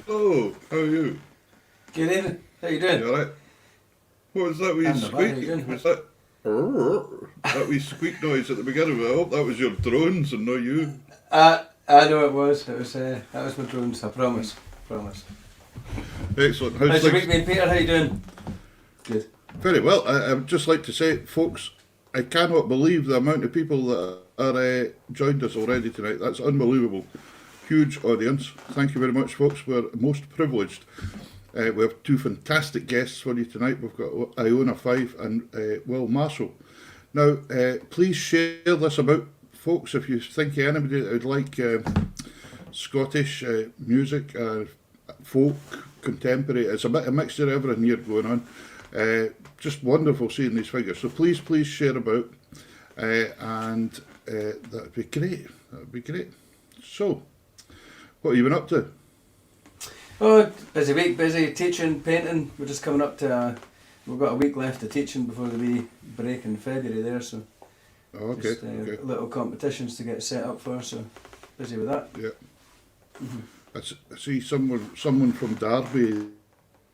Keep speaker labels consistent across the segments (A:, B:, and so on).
A: Oh, how are you?
B: Good evening. How you doing?
A: You alright? What was that wee
B: I'm not bad, how you
A: squeak?
B: doing?
A: Was that wee squeak noise at the beginning? I hope that was your drones and not you.
B: I know it was. It was that was my drones. I promise. Promise.
A: Excellent.
B: How's your week
A: things?
B: been, Peter? How you doing? Good.
A: Very well. I would just like to say, folks, I cannot believe the amount of people that are joined us already tonight. That's unbelievable. Huge audience. Thank you very much, folks. We're most privileged. We have two fantastic guests for you tonight. We've got Iona Fife and Will Marshall. Now, please share this about, folks, if you think of anybody that would like Scottish music, folk, contemporary. It's a bit of a mixture of everything here going on. Just wonderful seeing these figures. So please share about, and that'd be great. That'd be great. So, what have you been up to?
B: Oh, busy week, busy teaching, painting. We're just coming up to. We've got a week left of teaching before the wee break in February there. So,
A: Okay.
B: just little competitions to get set up for. So, busy with that.
A: Yeah. Mm-hmm. I see someone from Derby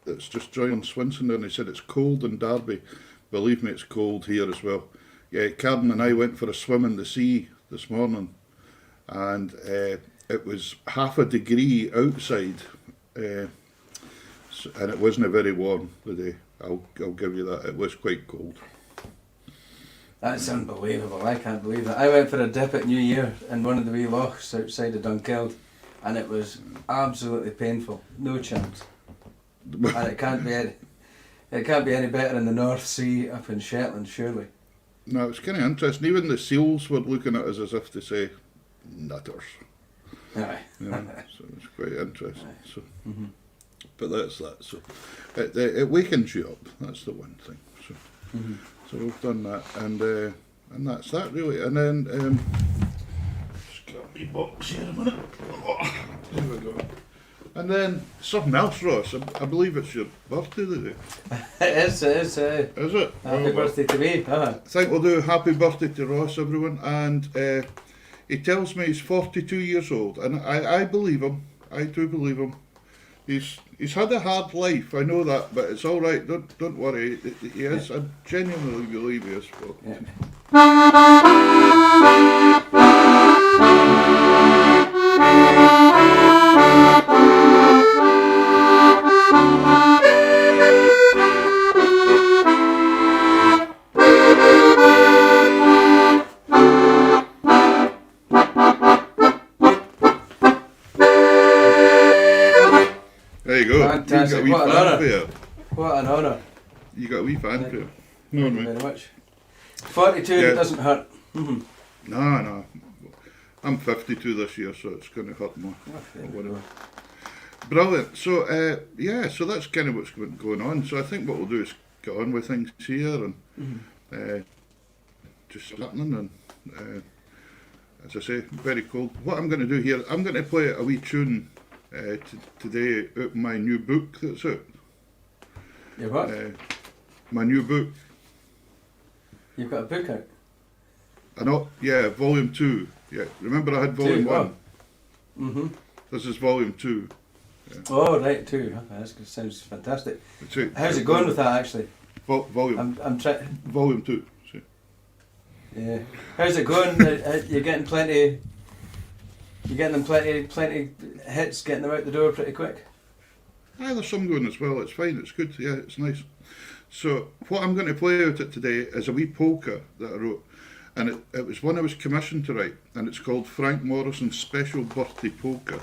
A: that's just joined Swinson, and they said it's cold in Derby. Believe me, it's cold here as well. Yeah, Karen and I went for a swim in the sea this morning, and it was 0.5 degree outside, and it wasn't very warm today. I'll give you that. It was quite cold.
B: That's unbelievable. I can't believe that. I went for a dip at New Year in one of the wee lochs outside of Dunkeld, and it was absolutely painful. No chance. And it can't be any better in the North Sea up in Shetland, surely.
A: No, it's kind of interesting. Even the seals were looking at us as if to say, nutters.
B: Aye.
A: You know, so it's quite interesting. So, but that's that. So it wakens you up. That's the one thing. So, so we've done that, and that's that really. And then just grab my box here a minute. Oh, there we go. And then something else, Ross. I believe it's your birthday today.
B: It is.
A: Is it?
B: Happy birthday to me.
A: I think we'll do happy birthday to Ross, everyone. And he tells me he's 42 years old, and I believe him. I do believe him. He's had a hard life, I know that, but it's all right. Don't worry. He is. I genuinely believe he is.
B: Yeah.
A: There you go.
B: Fantastic.
A: You got a wee
B: What an honour.
A: fanfare.
B: What an honour.
A: You got a wee fanfare.
B: Thank
A: No,
B: you
A: mate.
B: very much. 42,
A: Yeah.
B: It doesn't hurt.
A: No. I'm 52 this year, so it's going to hurt more.
B: Okay.
A: Or whatever. Brilliant. So, so that's kind of what's going on. So I think what we'll do is get on with things here and just happening. And as I say, very cold. What I'm going to do here, I'm going to play a wee tune today out of my new book that's out.
B: Your what?
A: My new book.
B: You've got a book out?
A: I know, yeah, volume 2. Yeah, remember I had volume 1?
B: Mm-hmm.
A: This is volume 2. Yeah.
B: Oh, right, 2. Okay, that sounds fantastic. How's it going with that, actually?
A: Volume.
B: I'm trying.
A: Volume 2. See.
B: Yeah. How's it going? You're getting plenty. You're getting them plenty hits, getting them out the door pretty quick.
A: Aye, there's some going as well. It's fine. It's good. Yeah, it's nice. So what I'm going to play out it today is a wee polka that I wrote, and it was one I was commissioned to write, and it's called Frank Morrison's Special Birthday Polka.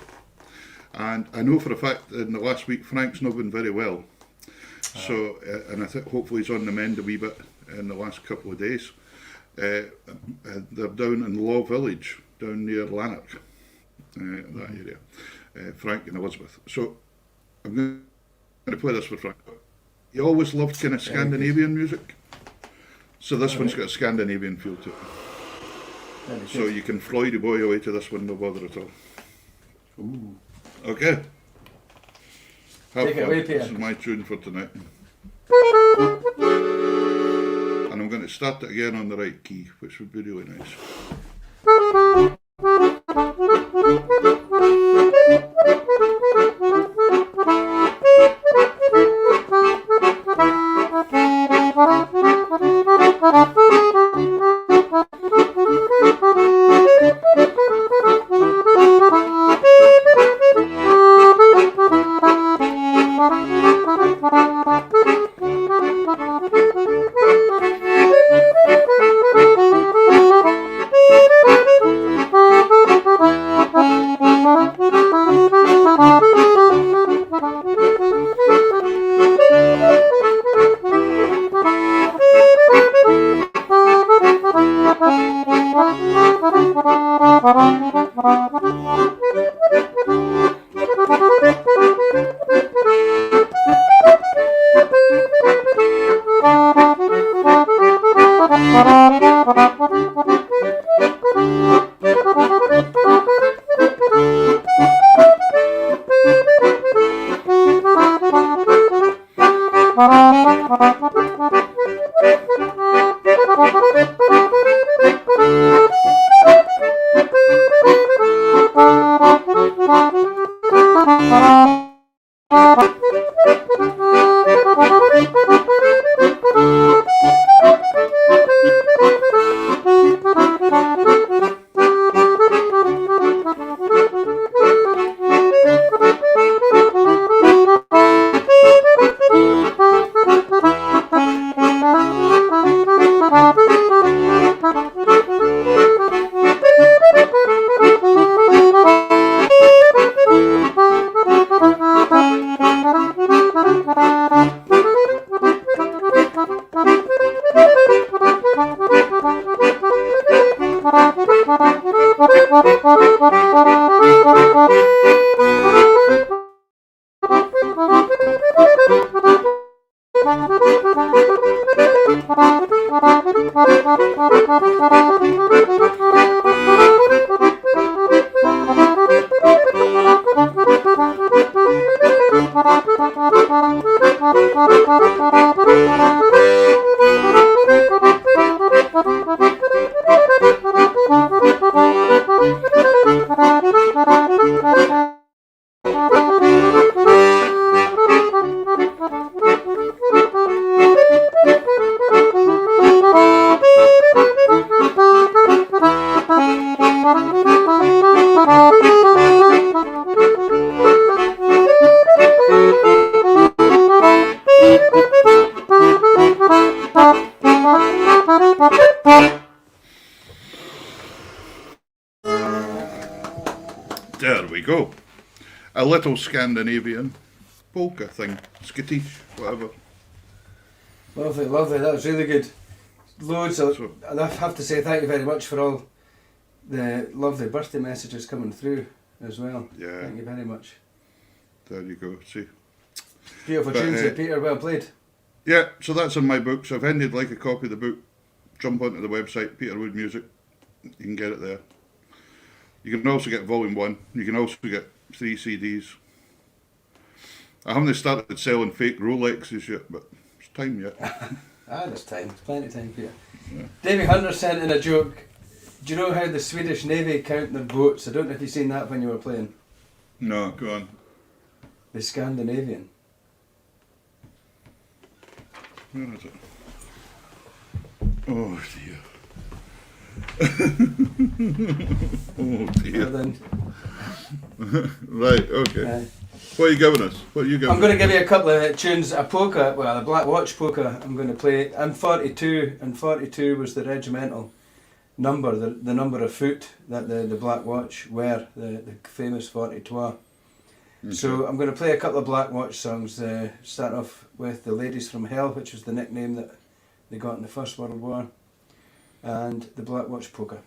A: And I know for a fact in the last week Frank's not been very well, so and I think hopefully he's on the mend a wee bit in the last couple of days. They're down in Law Village, down near Lanark, that area. Frank and Elizabeth. So I'm going to play this for Frank. He always loved kind of Scandinavian music, so this one's got a Scandinavian feel to it. So you can fly the boy away to this one, no bother at all.
B: Ooh.
A: Okay.
B: Take it away, Peter.
A: This is my tune for tonight. And I'm going to start it again on the right key, which would be really nice. There we go. A little Scandinavian polka thing. Skittish, whatever.
B: Lovely, lovely. That was really good. Loads of... And I have to say thank you very much for all the lovely birthday messages coming through as well.
A: Yeah.
B: Thank you very much.
A: There you go. See.
B: Beautiful tunes there, Peter. Well played.
A: Yeah, so that's in my book. So if anybody'd like a copy of the book, jump onto the website, Peter Wood Music. You can get it there. You can also get volume 1. You can also get 3 CDs. I haven't started selling fake Rolexes yet, but it's time yet.
B: There's time. There's plenty of time, Peter. Yeah. Davy Hunter sent in a joke. Do you know how the Swedish Navy count their boats? I don't know if you've seen that when you were playing.
A: No, go on.
B: The Scandinavian.
A: Where is it? Oh dear. Oh dear.
B: Well then.
A: Right, okay. What are you giving us? What are you giving
B: I'm going to give you a couple of tunes, a polka, well, a Black Watch polka I'm going to play. I'm 42, and 42 was the regimental number, the number of foot that the Black Watch were, the famous 42. Okay. So I'm going to play a couple of Black Watch songs, start off with The Ladies from Hell, which was the nickname that they got in the First World War, and the Black Watch polka.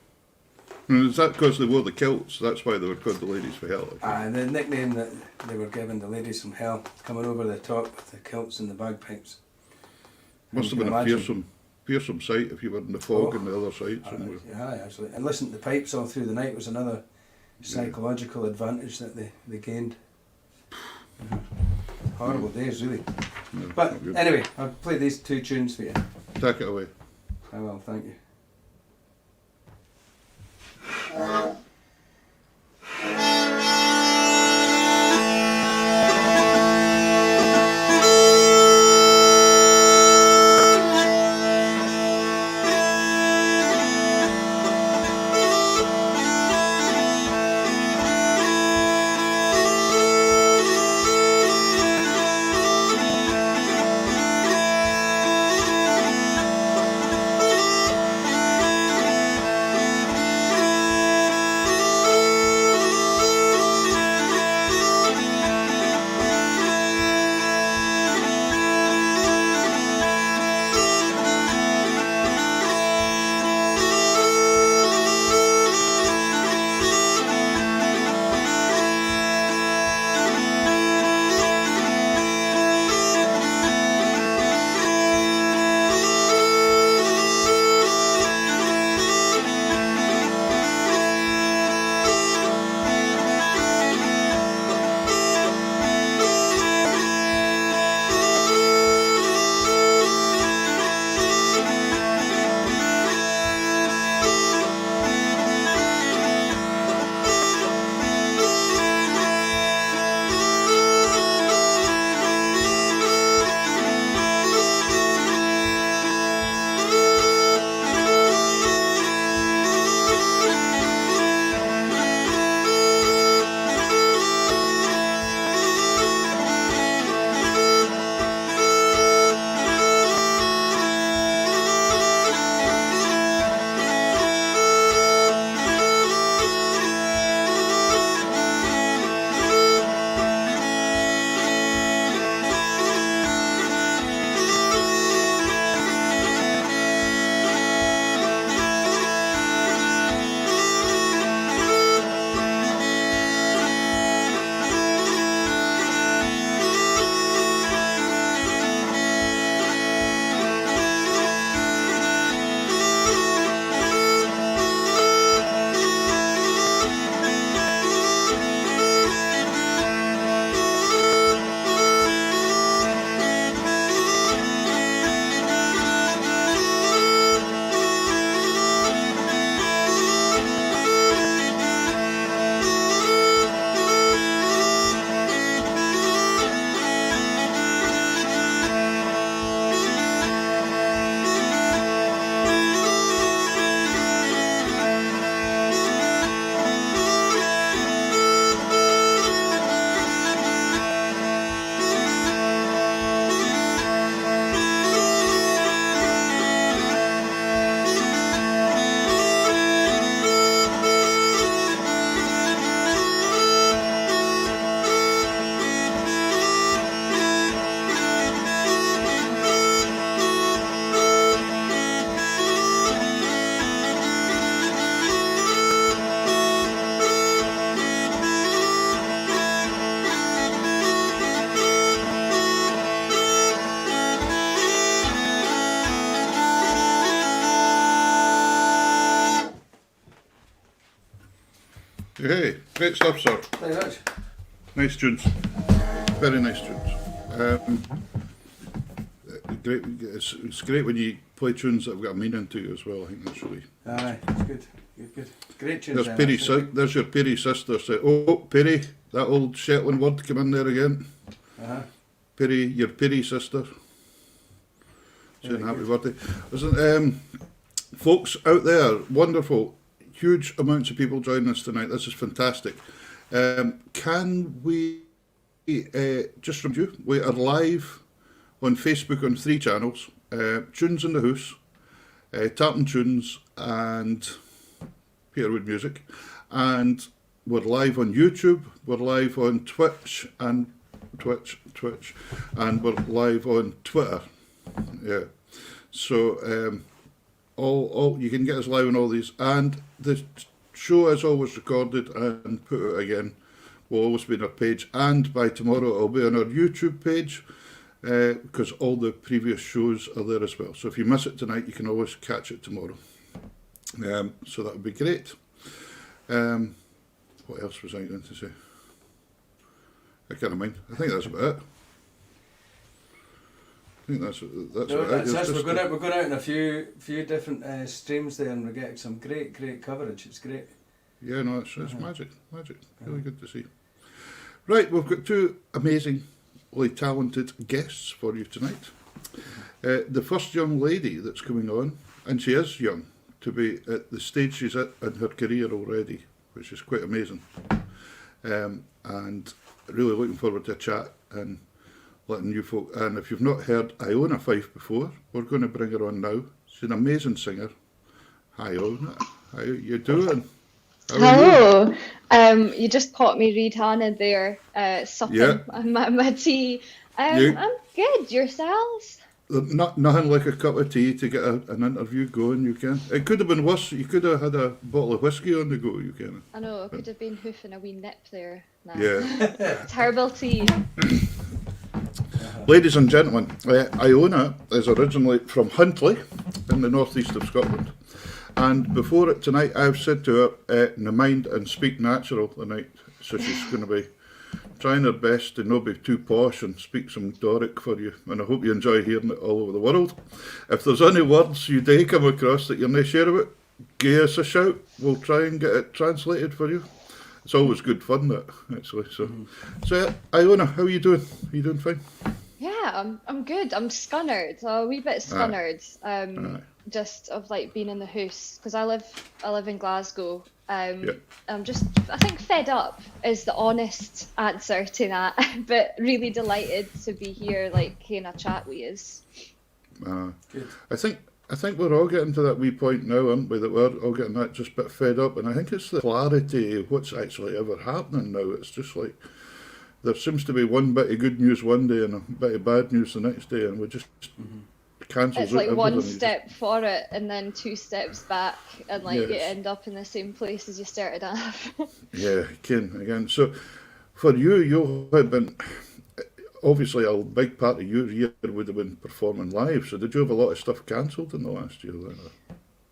A: And is that because they wore the kilts? That's why they were called the Ladies for Hell?
B: The nickname that they were given, the Ladies from Hell, coming over the top with the kilts and the bagpipes.
A: Must have been a fearsome sight if you were in the fog on the other side somewhere.
B: Yeah, actually. And listen to the pipes all through the night was another psychological advantage that they gained. Horrible days, really.
A: No,
B: but anyway, I'll play these 2 tunes for you.
A: Take it away.
B: I will, thank you.
A: Hey, great stuff, sir.
B: Very much.
A: Nice tunes. Very nice tunes. Great. It's great when you play tunes that have got a meaning to you as well. I think that's really.
B: Aye, it's good. Good. Great tunes.
A: There's Perry. There's your Perry sister. Say, oh, Perry, that old Shetland word came in there again. Perry, your Perry sister. Saying happy birthday. Listen, folks out there, wonderful, huge amounts of people joining us tonight. This is fantastic. Can we just remind you, we are live on Facebook on 3 channels, Tunes in the House, Tartan Tunes and Peterwood Music, and we're live on YouTube, we're live on Twitch, and we're live on Twitter. Yeah, so all you can get us live on all these, and the show is always recorded and put out again. Will always be on our page, and by tomorrow it'll be on our YouTube page, because all the previous shows are there as well. So if you miss it tonight, you can always catch it tomorrow. So that would be great. What else was I going to say? I can't mind. I think that's about it. I think that's about it.
B: That's we're going out in a few different streams there, and we're getting some great coverage. It's great.
A: Yeah, no, it's magic. Really good to see. Right, we've got 2 amazingly talented guests for you tonight. The first young lady that's coming on, and she is young to be at the stage she's at in her career already, which is quite amazing. And really looking forward to a chat and letting you folk. And if you've not heard Iona Fife before, we're going to bring her on now. She's an amazing singer. Hi, Iona. How you doing?
C: Hello. You just caught me read Hannah there, supping my tea. I'm good. Yourselves?
A: Nothing like a cup of tea to get an interview going, you can. It could have been worse. You could have had a bottle of whiskey on the go, you can.
C: I know, I could have been hoofing a wee nip there. Nah.
A: Yeah.
C: Terrible tea.
A: Ladies and gentlemen, Iona is originally from Huntly in the northeast of Scotland. And before it tonight, I've said to her, no mind and speak natural tonight. So she's going to be trying her best to not be too posh and speak some Doric for you. And I hope you enjoy hearing it all over the world. If there's any words you do come across that you're not sure about, give us a shout. We'll try and get it translated for you. It's always good fun, that, actually. So Iona, how are you doing? Are you doing fine?
C: Yeah, I'm good. I'm scunnered, a wee bit scunnered. Just of like being in the house, because I live in Glasgow. I'm just, I think, fed up is the honest answer to that. But really delighted to be here, like, in a chat with you.
B: Good.
A: I think we're all getting to that wee point now, aren't we? That we're all getting that just a bit fed up, and I think it's the clarity of what's actually ever happening now. It's just like there seems to be one bit of good news one day and a bit of bad news the next day, and we just cancels
C: It's like
A: out
C: one
A: everything.
C: step for it and then 2 steps back, and like you end up in the same place as you started off.
A: Yeah, again. So for you have been, obviously a big part of your year would have been performing live. So did you have a lot of stuff cancelled in the last year then?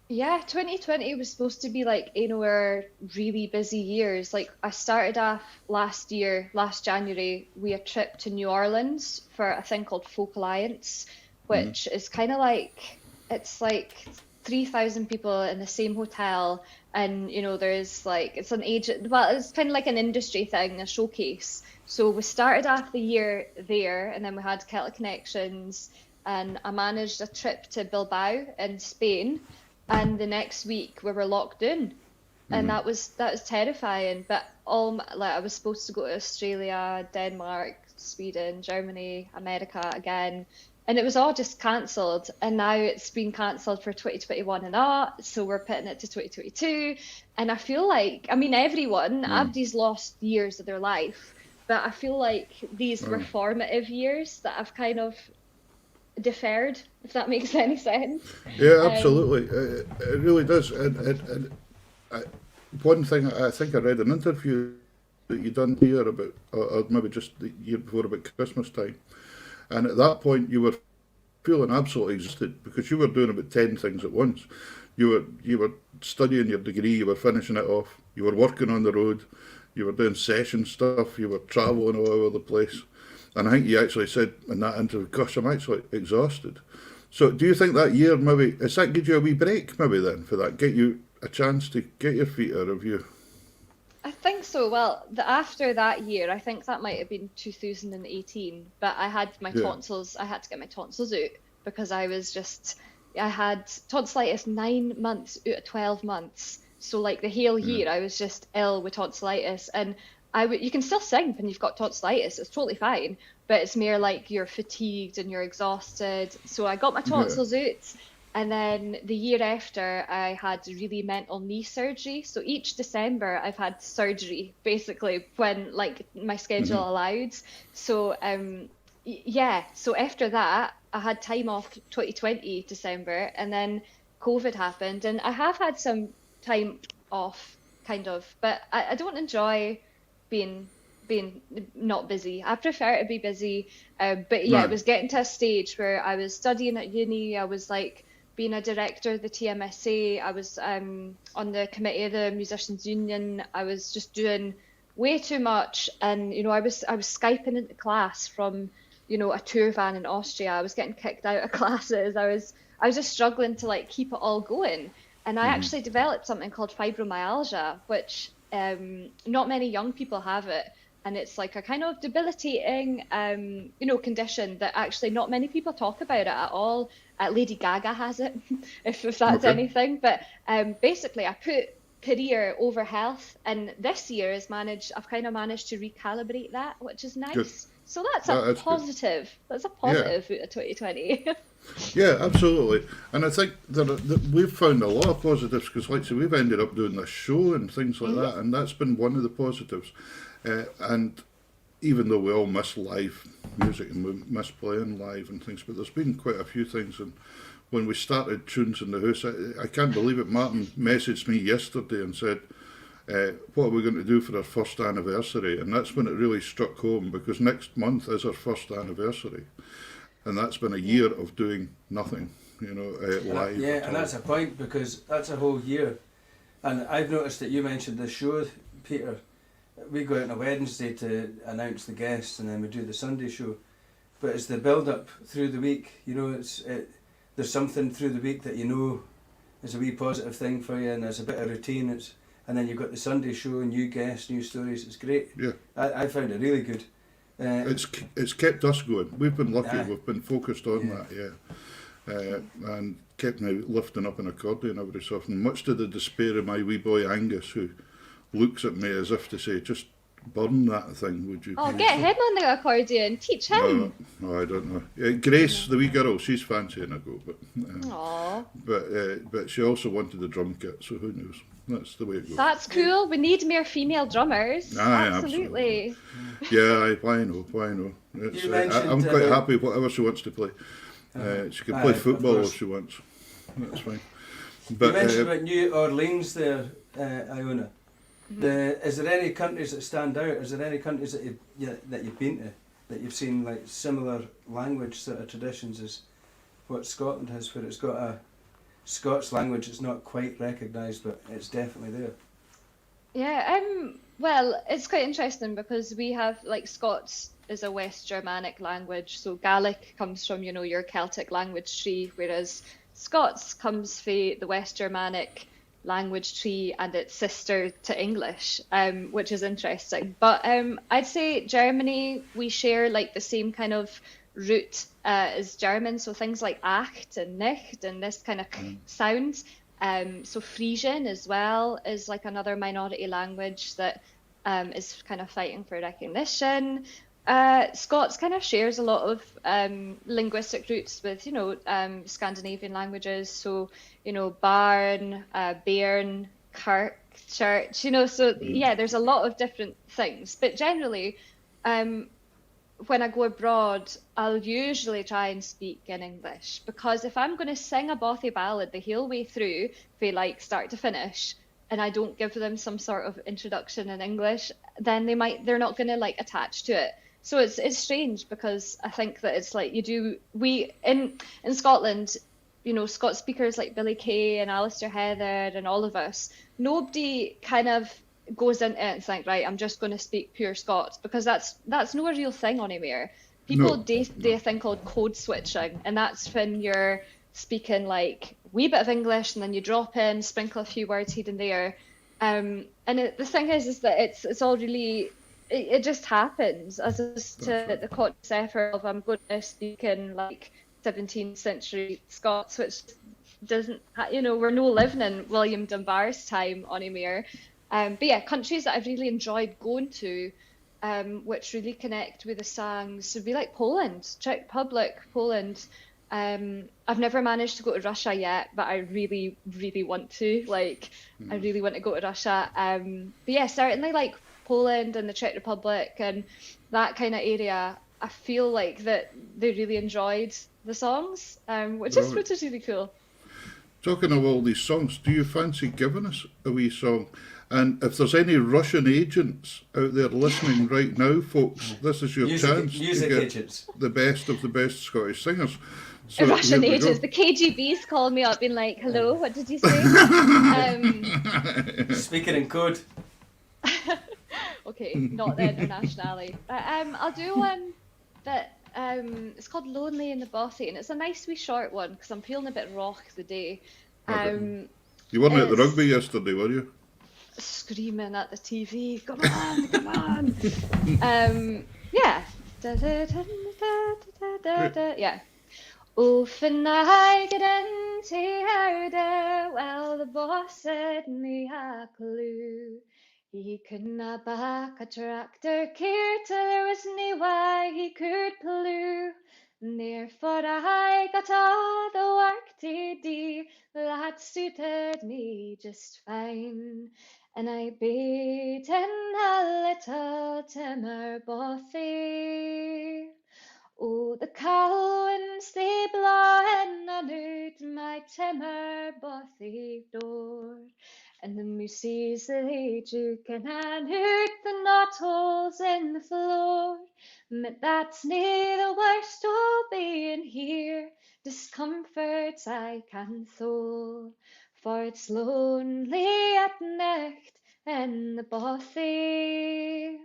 C: Yeah, 2020 was supposed to be like our really busy years. Like I started off last January, with a trip to New Orleans for a thing called Folk Alliance, which is kind of like, it's like 3,000 people in the same hotel, and there's like, it's it's kind of like an industry thing, a showcase. So we started off the year there, and then we had Celtic Connections, and I managed a trip to Bilbao in Spain. And the next week we were locked in, and that was terrifying. But I was supposed to go to Australia, Denmark, Sweden, Germany, America again, and it was all just cancelled. And now it's been cancelled for 2021 and that, so we're putting it to 2022. And I feel like, everybody's lost years of their life, but I feel like these were formative years that I've kind of deferred, if that makes any sense.
A: Yeah, absolutely. It really does. And one thing, I think I read an interview that you done here about, or maybe just the year before, about Christmas time, and at that point you were feeling absolutely exhausted because you were doing about 10 things at once. You were studying your degree, you were finishing it off, You were working on the road, you were doing session stuff, you were travelling all over the place. And I think you actually said in that interview, gosh, I'm actually exhausted. So do you think that year maybe, has that give you a wee break maybe then for that? Get you a chance to get your feet out of you?
C: I think so. Well, after that year, I think that might have been 2018, but I had my
A: Yeah.
C: tonsils, I had to get my tonsils out because I had tonsillitis 9 months out of 12 months. So like the whole year, I was just ill with tonsillitis. And you can still sing when you've got tonsillitis, it's totally fine, but it's more like you're fatigued and you're exhausted. So I got my
A: Yeah.
C: tonsils out. And then the year after, I had really mental knee surgery. So each December, I've had surgery basically when like my schedule allowed. So yeah. So after that, I had time off 2020 December, and then COVID happened, and I have had some time off, kind of, but I don't enjoy being not busy. I prefer to be busy. But yeah, it
A: No.
C: was getting to a stage where I was studying at uni. I was like being a director of the TMSA. I was on the committee of the Musicians Union. I was just doing way too much, and I was Skyping into class from a tour van in Austria. I was getting kicked out of classes. I was just struggling to like keep it all going, and I actually developed something called fibromyalgia, which not many young people have it. And it's like a kind of debilitating, condition that actually not many people talk about it at all. Lady Gaga has it, if that's
A: Okay.
C: anything. But basically, I put career over health, and this year I've kind of managed to recalibrate that, which is nice.
A: Good.
C: So that's
A: That's
C: a
A: good.
C: positive. That's a
A: Yeah.
C: positive out of 2020.
A: Yeah, absolutely. And I think that we've found a lot of positives because, like I say, we've ended up doing this show and things like that, and that's been one of the positives. And even though we all miss live music and we miss playing live and things, but there's been quite a few things. And when we started Tunes in the House, I can't believe it. Martin messaged me yesterday and said, what are we going to do for our first anniversary? And that's when it really struck home, because next month is our first anniversary. And that's been a year of doing nothing, live.
B: Yeah,
A: at
B: and
A: all.
B: that's a point, because that's a whole year. And I've noticed that you mentioned the show, Peter. We go out on a Wednesday to announce the guests, and then we do the Sunday show. But it's the build-up through the week. There's something through the week that is a wee positive thing for you, and there's a bit of routine. And then you've got the Sunday show, new guests, new stories. It's great.
A: Yeah.
B: I found it really good.
A: It's kept us going. We've been lucky.
B: Aye.
A: We've been focused on
B: Yeah.
A: that, yeah. And kept me lifting up an accordion every so often, much to the despair of my wee boy Angus, who looks at me as if to say, just burn that thing, would you?
C: Oh,
A: please?"
C: get him on the accordion. Teach him.
A: No, I don't know. Grace, the wee girl, she's fancying a go,
C: Aw,
A: but she also wanted the drum kit, so who knows? That's the way it goes.
C: that's cool. We need more female drummers.
A: Aye,
C: Absolutely.
A: Yeah, why no? It's,
B: You mentioned,
A: I'm quite
B: about-
A: happy whatever she wants to play. She can
B: Aye,
A: play
B: of
A: football
B: course.
A: if she wants. That's fine.
B: You
A: But
B: mentioned about New Orleans there, Iona. Is there any countries that stand out? Is there any countries that you've been to, that you've seen like similar language sort of traditions as what Scotland has, where it's got a Scots language that's not quite recognised, but it's definitely there?
C: Yeah, well, it's quite interesting because we have like Scots is a West Germanic language, so Gaelic comes from, your Celtic language tree, whereas Scots comes from the West Germanic language tree and it's sister to English, which is interesting. But I'd say Germany, we share like the same kind of root as German, so things like acht and nicht and this kind of sound. So Frisian as well is like another minority language that is kind of fighting for recognition. Scots kind of shares a lot of linguistic roots with, Scandinavian languages. So, barn, bairn, kirk, church, so yeah, there's a lot of different things. But generally, when I go abroad, I'll usually try and speak in English, because if I'm going to sing a bothy ballad the whole way through, from like start to finish, and I don't give them some sort of introduction in English, then they're not going to like attach to it. So it's strange, because I think that it's like in Scotland, Scots speakers like Billy Kay and Alistair Heather and all of us, nobody kind of goes into it and think, right, I'm just going to speak pure Scots, because that's no real thing on anymore. People
A: No,
C: do a thing called code switching, and that's when you're speaking like a wee bit of English and then you drop in, sprinkle a few words here and there. The thing is that it's all really, it just happens as opposed
A: that's
C: to
A: it.
C: the conscious effort of I'm going to speak in like 17th century Scots, which doesn't, we're no living in William Dunbar's time anymore. But yeah, countries that I've really enjoyed going to, which really connect with the songs, would be like Poland, Czech Republic, Poland. I've never managed to go to Russia yet, but I really, really want to. Like, I really want to go to Russia. But yeah, certainly like Poland and the Czech Republic and that kind of area. I feel like that they really enjoyed the songs, which is
A: Brilliant.
C: really cool.
A: Talking of all these songs, do you fancy giving us a wee song? And if there's any Russian agents out there listening right now, folks, this is your chance to
B: Music
A: get
B: agents.
A: the best of the best Scottish singers. So
C: Russian
A: here we go.
C: agents, the KGB's called me up, being like, "Hello, what did you say?"
B: Speaking in code.
C: Okay, not the internationally. But I'll do one that it's called "Lonely in the Bothy," and it's a nice wee short one because I'm feeling a bit rock the day.
A: You weren't at the
C: it's-
A: rugby yesterday, were you?
C: Screaming at the TV, "Come on, come on!" Yeah. Da, da, da, da, da, da, da. Yeah. Often I get into harder, well the boss said me a clue. He couldna back a tractor care till there was nae way he could pull. Therefore I got all the work to do that suited me just fine. And I bade in a little timmer bothy. Oh, the cowans they blawin' out my timmer bothy door, and the moosies they jukin' and hoot the knot holes in the floor. But that's nae the worst o' being here, discomforts I can thole, for it's lonely at night in the bothy.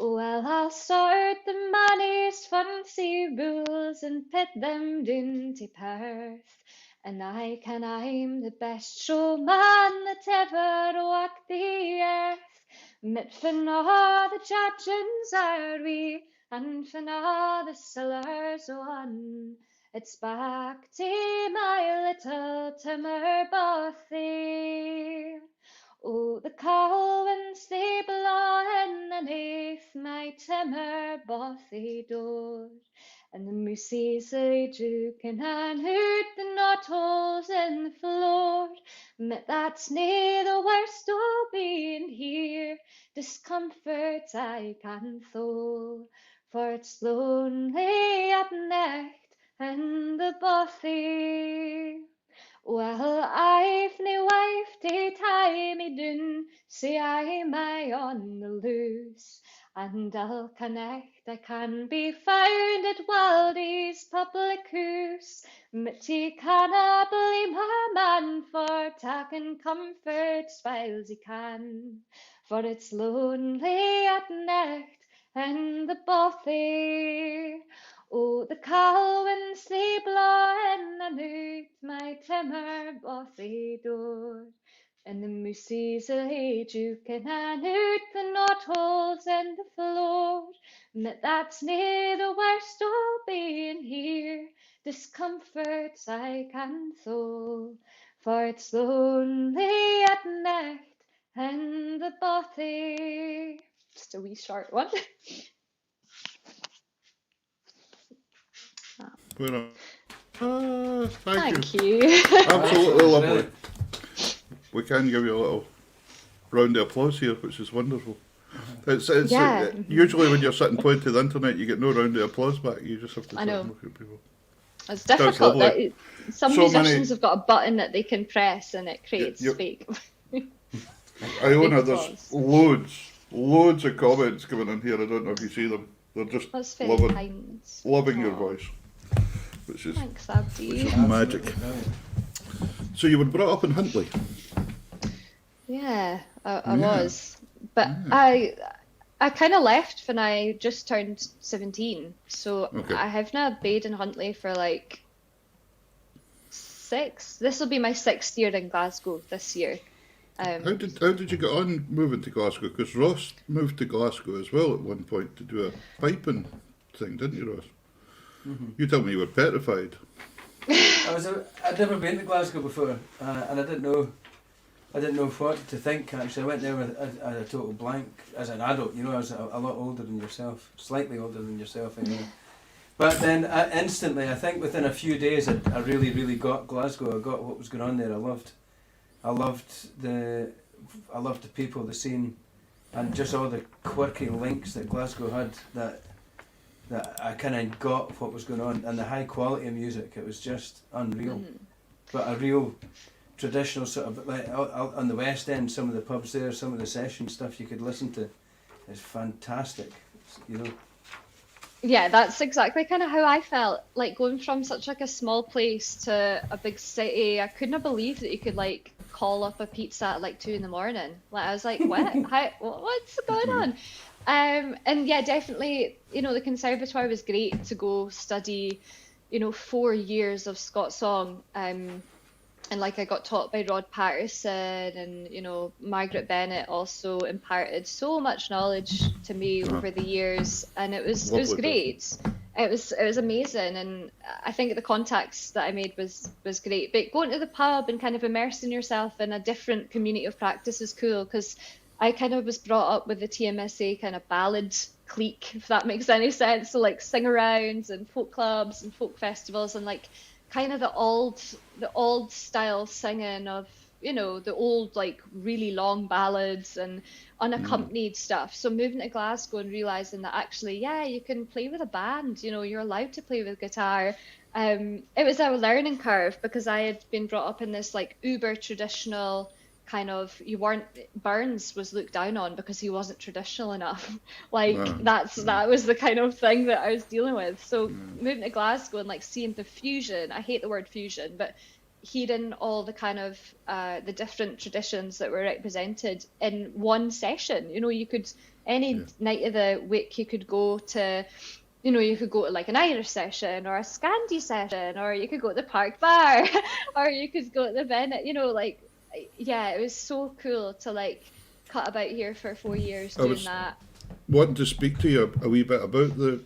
C: Well, I'll start the manners fancy rules and pit them down to Perth, and I'm the best showman that ever walked the earth. Mit fin all the judgings are we, and fin all the sellers won. It's back to my little timmer bothy. Oh, the cowans they blawin' aneath my timmer bothy door, and the moosies they jukin' and hoot the knot holes in the floor. But that's nae the worst o' being here, discomforts I can thole, for it's lonely at night in the bothy. Well, I've nae wife to tie me doon, say I'm on the loose, and I'll connect I can be found at Waldy's public house. But ye canna blame a man for taking comforts whiles he can, for it's lonely at night in the bothy. Oh, the cowans they blawin' aneath my timmer bothy door, and the moosies they jukin' and hoot the knot holes in the floor. But that's nae the worst o' being here, discomforts I can thole, for it's lonely at night in the bothy. Just a wee short one.
A: Thank
C: Thank
A: you.
C: you.
A: Absolutely lovely.
B: Brilliant.
A: We can give you a little round of applause here, which is wonderful. It's
C: Yeah.
A: usually when you're sitting playing to the internet, you get no round of applause back. You just have to
C: I
A: sit
C: know.
A: and look at people.
C: It's difficult.
A: lovely.
C: Some
A: So
C: musicians
A: many-
C: have got a button that they can press and it creates
A: Yep.
C: fake.
A: Iona,
C: Big
A: there's
C: applause.
A: loads of comments coming in here. I don't know if you see them. They're just
C: That's very
A: loving
C: kind.
A: your
C: Aw.
A: voice. which is
C: Thanks, Abdi.
A: magic.
B: Brilliant.
A: So you were brought up in Huntly.
C: Yeah, I
A: Yeah.
C: was. But I kind of left when I just turned 17. So
A: Okay.
C: I have now been in Huntly for like this will be my 6th year in Glasgow this year.
A: How did you get on moving to Glasgow? Because Ross moved to Glasgow as well at one point to do a piping thing, didn't you, Ross? You told me you were petrified.
B: I'd never been to Glasgow before, and I didn't know what to think. Actually, I went there with a total blank as an adult. You know, I was a lot older than yourself, slightly older than yourself, anyway. But then instantly, I think within a few days, I really, really got Glasgow. I got what was going on there. I loved the people, the scene, and just all the quirky links that Glasgow had. That I kind of got what was going on, and the high quality of music. It was just unreal. But a real traditional sort of, like on the West End, some of the pubs there, some of the session stuff you could listen to is fantastic. You know.
C: Yeah, that's exactly kind of how I felt. Like going from such like a small place to a big city, I couldn't have believed that you could like call up a pizza at like 2 a.m. Like I was like, what? What's going on? And yeah, definitely, you know, the conservatoire was great to go study, you know, 4 years of Scots song. And like I got taught by Rod Patterson, and you know Margaret Bennett also imparted so much knowledge to me over the years, and it was great. It was amazing, and I think the contacts that I made was great. But going to the pub and kind of immersing yourself in a different community of practice is cool, because I kind of was brought up with the TMSA kind of ballad clique, if that makes any sense. So like sing-arounds and folk clubs and folk festivals, and like kind of the old style singing of, you know, the old like really long ballads and unaccompanied stuff. So moving to Glasgow and realizing that actually, yeah, you can play with a band, you know, you're allowed to play with guitar. It was a learning curve, because I had been brought up in this like uber traditional kind of, Burns was looked down on because he wasn't traditional enough. That was the kind of thing that I was dealing with. So moving to Glasgow and like seeing the fusion, I hate the word fusion, but hearing all the kind of the different traditions that were represented in one session. You know, you could any night of the week you could go to, you know, you could go to like an Irish session or a Scandi session, or you could go to the Park Bar, or you could go to the Bennett, you know, like, yeah, it was so cool to like cut about here for 4 years doing that.
A: Wanting to speak to you a wee bit about the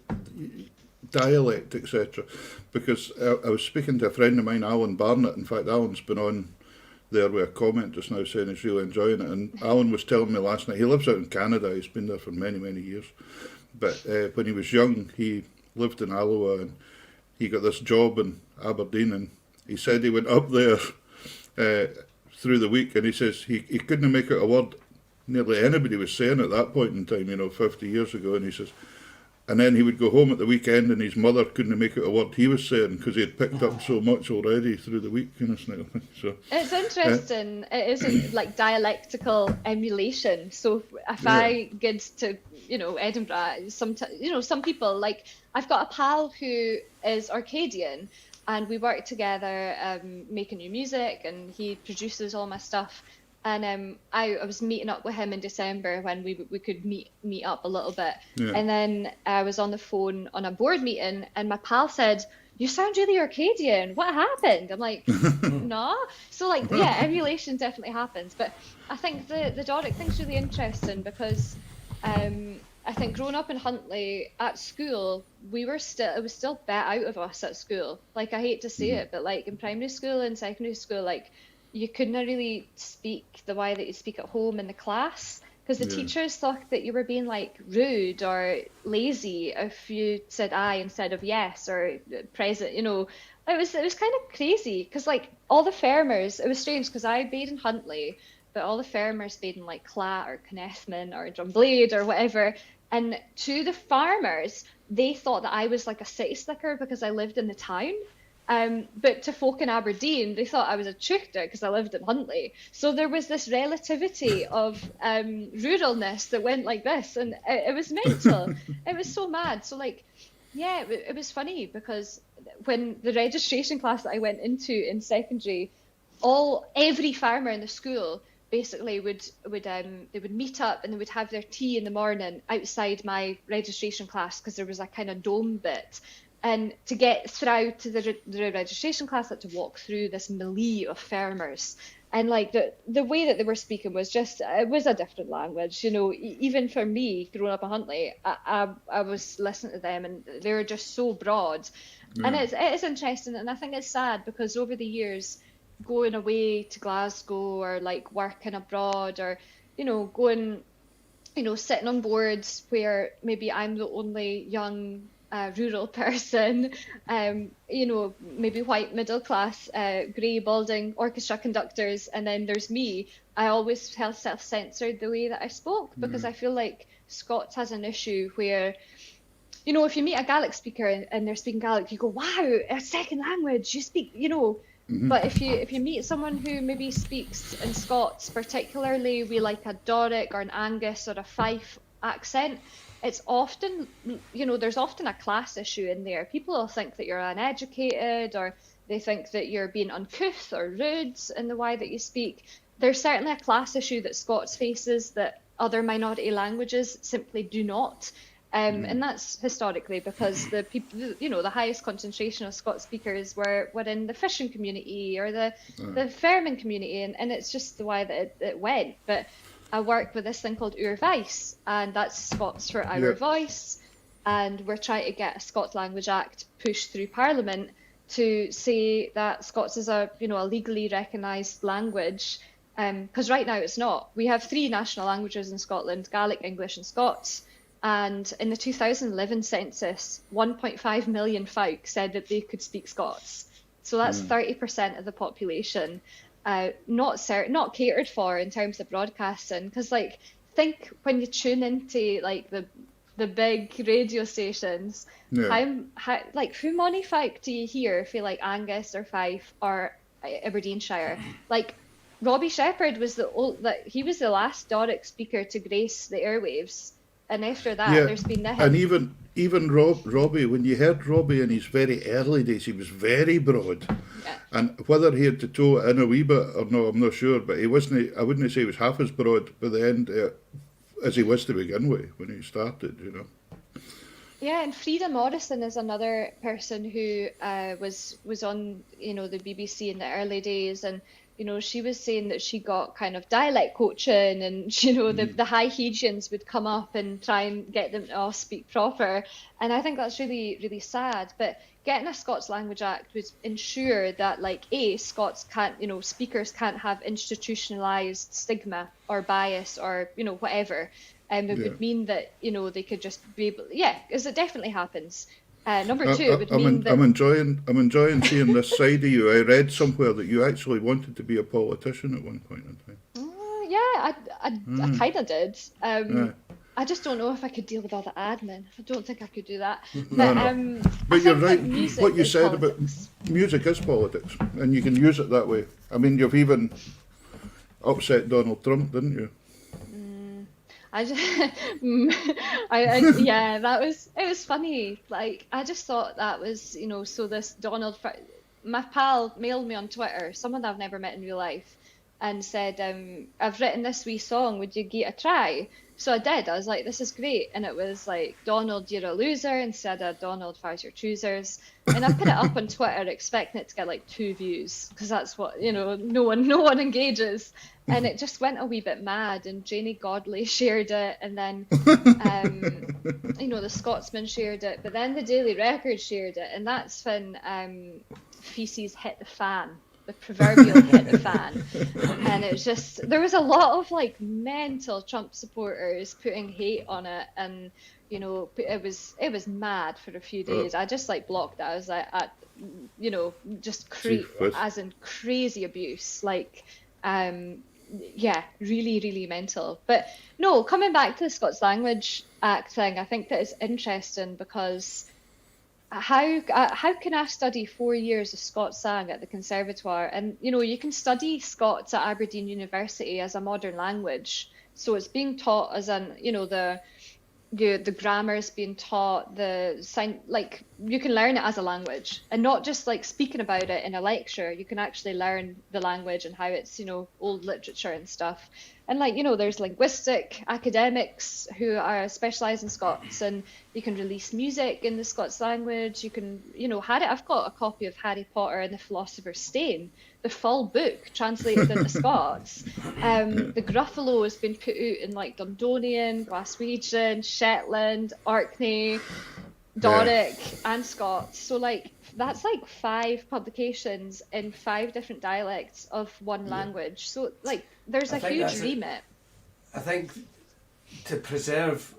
A: dialect, etc., because I was speaking to a friend of mine, Alan Barnett. In fact, Alan's been on there with a comment just now saying he's really enjoying it, and Alan was telling me last night, he lives out in Canada, he's been there for many, many years, but when he was young, he lived in Alloa, and he got this job in Aberdeen, and he said he went up there through the week, and he says he couldn't make out a word nearly anybody was saying at that point in time, you know, 50 years ago, and he says, and then he would go home at the weekend and his mother couldn't make out a word he was saying because he had picked up so much already through the week, kind of thing. So
C: it's interesting. It isn't like dialectical emulation. So if I get to, you know, Edinburgh, some people, like I've got a pal who is Arcadian, and we work together making new music, and he produces all my stuff. And I was meeting up with him in December when we could meet up a little bit. Yeah. And then I was on the phone on a board meeting, and my pal said, "You sound really Arcadian. What happened?" I'm like, "No." So like, yeah, emulation definitely happens. But I think the Doric thing's really interesting because I think growing up in Huntly at school, it was still bet out of us at school. Like, I hate to say it, but like in primary school and secondary school, like, you couldn't really speak the way that you speak at home in the class, because the teachers thought that you were being like rude or lazy if you said I instead of yes, or present, you know. It was kind of crazy, because like all the farmers, it was strange because I bade in Huntly, but all the farmers bade in like Clat or Connethman or Drumblade or whatever, and to the farmers they thought that I was like a city slicker because I lived in the town. But to folk in Aberdeen, they thought I was a tutor because I lived in Huntly. So there was this relativity of ruralness that went like this, and it was mental. It was so mad. So like, Yeah, it was funny because when the registration class that I went into in secondary, every farmer in the school basically they would meet up and they would have their tea in the morning outside my registration class because there was a kind of dome bit. And to get through to the registration class, I had to walk through this melee of farmers. And like the way that they were speaking was just, it was a different language, even for me growing up in Huntly, I was listening to them and they were just so broad. And
A: Yeah.
C: it is interesting, and I think it's sad because over the years, going away to Glasgow or like working abroad or, going, sitting on boards where maybe I'm the only young rural person, maybe white middle class, grey balding orchestra conductors, and then there's me. I always felt self-censored the way that I spoke because I feel like Scots has an issue where, if you meet a Gaelic speaker and they're speaking Gaelic, you go, wow, a second language, you speak, But if you meet someone who maybe speaks in Scots, particularly with like a Doric or an Angus or a Fife accent, it's often, there's often a class issue in there. People will think that you're uneducated or they think that you're being uncouth or rude in the way that you speak. There's certainly a class issue that Scots faces that other minority languages simply do not. And that's historically because the people, the highest concentration of Scots speakers were in the fishing community or the farming community, and it's just the way that it went. But I work with this thing called Ur Vice, and that's Scots for Our Voice, and we're trying to get a Scots Language Act pushed through Parliament to say that Scots is a legally recognised language, because right now it's not. We have 3 national languages in Scotland: Gaelic, English, and Scots. And in the 2011 census, 1.5 million folk said that they could speak Scots. So that's 30% of the population, not catered for in terms of broadcasting. Because think when you tune into like the big radio stations, how many folk do you hear feel like Angus or Fife or Aberdeenshire? Like Robbie Shepherd was he was the last Doric speaker to grace the airwaves. And after that, there's been nothing.
A: And even Robbie, when you heard Robbie in his very early days, he was very broad.
C: Yeah.
A: And whether he had to toe it in a wee bit or no, I'm not sure. But he wasn't. I wouldn't say he was half as broad by the end as he was to begin with when he started.
C: Yeah, and Frieda Morrison is another person who was on the BBC in the early days, and she was saying that she got kind of dialect coaching, and the high Hegians would come up and try and get them to all speak proper, and I think that's really, really sad. But getting a Scots Language Act would ensure that Scots can't, speakers can't have institutionalised stigma or bias or whatever. It would mean that they could just be able, because it definitely happens. Number 2, it would mean that
A: I'm enjoying seeing this side of you. I read somewhere that you actually wanted to be a politician at one point in time.
C: I kind of did. I just don't know if I could deal with all the admin. I don't think I could do that.
A: But you're right. What you said about music is politics, and you can use it that way. I mean, you've even upset Donald Trump, didn't you?
C: It was funny. Like, I just thought that was, so this my pal mailed me on Twitter, someone I've never met in real life, and said, I've written this wee song, would you give it a try? So I did. I was like, this is great. And it was like, Donald, you're a loser, instead of Donald, fires your choosers. And I put it up on Twitter expecting it to get like 2 views, because that's what, no one engages. And it just went a wee bit mad, and Janie Godley shared it, and then, the Scotsman shared it, but then the Daily Record shared it, and that's when feces hit the fan. The proverbial hit the fan, and it was just, there was a lot of like mental Trump supporters putting hate on it, and it was mad for a few days. I just blocked it. I was like, just as in crazy abuse, really, really mental. But no, coming back to the Scots Language Act thing, I think that is interesting because how can I study 4 years of Scots sang at the Conservatoire? And you can study Scots at Aberdeen University as a modern language, so it's being taught as an the grammar's being taught, the sign, like you can learn it as a language, and not just like speaking about it in a lecture. You can actually learn the language and how it's, old literature and stuff. And like, there's linguistic academics who are specialised in Scots, and you can release music in the Scots language. You can, I've got a copy of Harry Potter and the Philosopher's Stone, the full book translated into Scots. The Gruffalo has been put out in like Dundonian, Glaswegian, Shetland, Orkney, Doric, and Scots. So like that's like 5 publications in 5 different dialects of one language. So like there's a huge remit.
B: I think to preserve,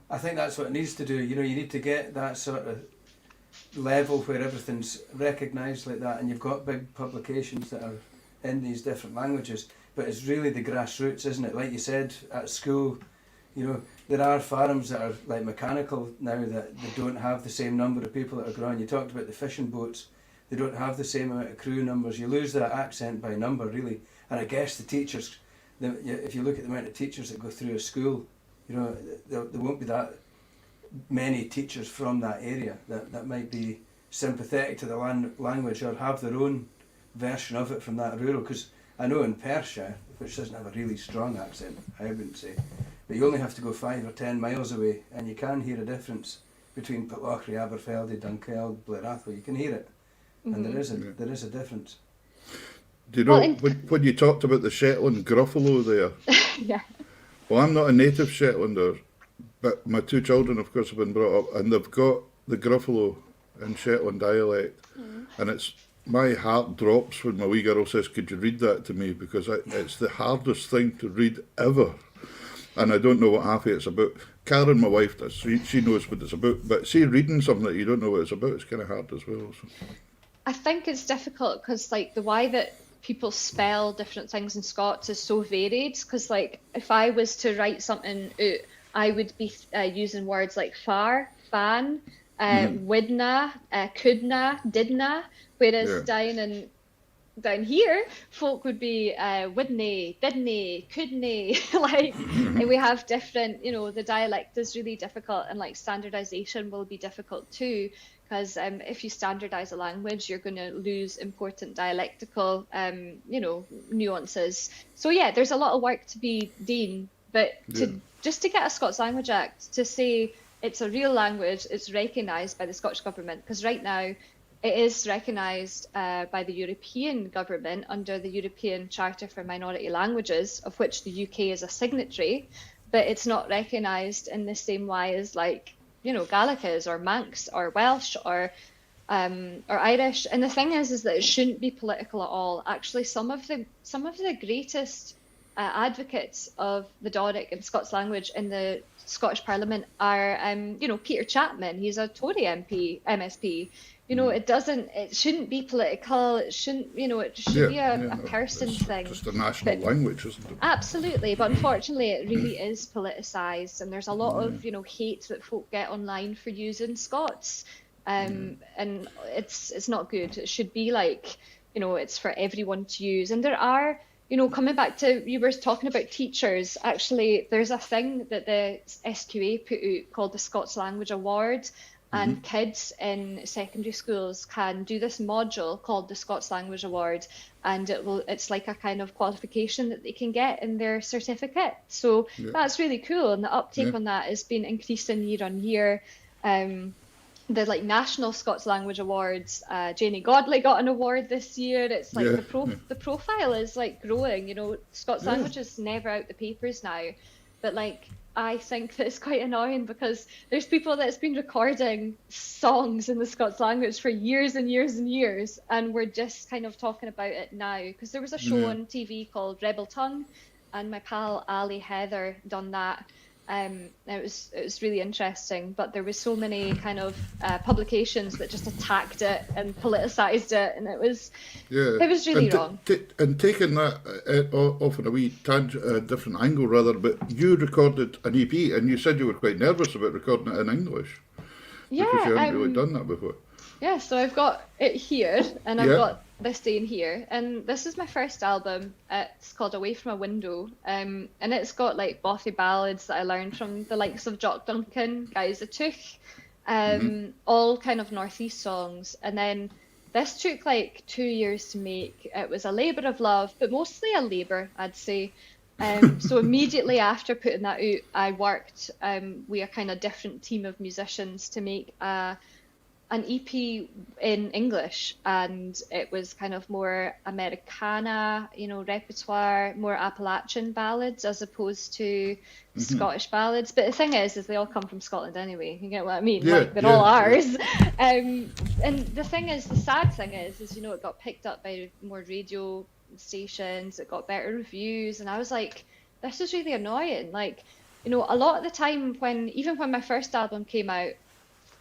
B: I think that's what it needs to do. You need to get that sort of level where everything's recognised like that, and you've got big publications that are in these different languages. But it's really the grassroots, isn't it? Like you said, at school, there are farms that are like mechanical now that they don't have the same number of people that are growing. You talked about the fishing boats. They don't have the same amount of crew numbers. You lose that accent by number, really. And I guess the teachers, if you look at the amount of teachers that go through a school, there won't be that many teachers from that area that might be sympathetic to the language or have their own version of it from that rural. Because I know in Perthshire, which doesn't have a really strong accent, I wouldn't say, but you only have to go 5 or 10 miles away and you can hear a difference between Pitlochry, Aberfeldy, Dunkeld, Blair Atholl. You can hear it, and there is a difference.
A: Do you know, when you talked about the Shetland Gruffalo there?
C: Yeah.
A: Well, I'm not a native Shetlander, but my 2 children, of course, have been brought up, and they've got the Gruffalo in Shetland dialect, and my heart drops when my wee girl says, "Could you read that to me?" Because it's the hardest thing to read ever, and I don't know what half it's about. Karen, my wife, does. She knows what it's about, but see, reading something that you don't know what it's about, it's kind of hard as well. So.
C: I think it's difficult because like the way that people spell different things in Scots is so varied. Because like if I was to write something out, I would be using words like far, fan, widna, couldna, didna, whereas down here, folk would be widna, didna, couldna, like, and we have different, the dialect is really difficult, and like standardization will be difficult too, because if you standardize a language, you're going to lose important dialectical, nuances. So yeah, there's a lot of work to be done, but just to get a Scots Language Act to say it's a real language, it's recognised by the Scottish Government, because right now it is recognised by the European Government under the European Charter for Minority Languages, of which the UK is a signatory, but it's not recognised in the same way as like, Gaelic is, or Manx, or Welsh, or Irish. And the thing is that it shouldn't be political at all. Actually, some of the greatest advocates of the Doric and Scots language in the Scottish Parliament are, Peter Chapman. He's a Tory MSP. It shouldn't be political. It shouldn't, it should be a person thing.
A: Just a national language, isn't it?
C: Absolutely, but unfortunately, it really is politicised, and there's a lot of, hate that folk get online for using Scots, and it's not good. It should be like, it's for everyone to use, and there are. Coming back to, you were talking about teachers, actually, there's a thing that the SQA put out called the Scots Language Award, and kids in secondary schools can do this module called the Scots Language Award, and it's like a kind of qualification that they can get in their certificate. So that's really cool, and the uptake on that has been increasing year on year. The like National Scots Language Awards, Janie Godley got an award this year. It's like the profile is like growing. Scots language is never out the papers now, but like I think that it's quite annoying because there's people that's been recording songs in the Scots language for years and years and years, and we're just kind of talking about it now because there was a show on TV called Rebel Tongue, and my pal Ali Heather done that. It was really interesting, but there was so many kind of publications that just attacked it and politicised it, and it was really wrong.
A: And taking that off in a wee different angle rather, but you recorded an EP, and you said you were quite nervous about recording it in English because you hadn't really done that before.
C: Yeah, so I've got it here, and I've got this day in here, and this is my first album. It's called Away from a Window, and it's got like bothy ballads that I learned from the likes of Jock Duncan, Guys the Tooth, all kind of northeast songs. And then this took like 2 years to make. It was a labour of love, but mostly a labour, I'd say. So immediately after putting that out, I worked with a kind of different team of musicians to make an EP in English, and it was kind of more Americana, repertoire, more Appalachian ballads as opposed to Scottish ballads. But the thing is they all come from Scotland anyway. You get what I mean?
A: Yeah,
C: like they're all ours. And the thing is, the sad thing is it got picked up by more radio stations. It got better reviews, and I was like, this is really annoying. Like, a lot of the time even when my first album came out,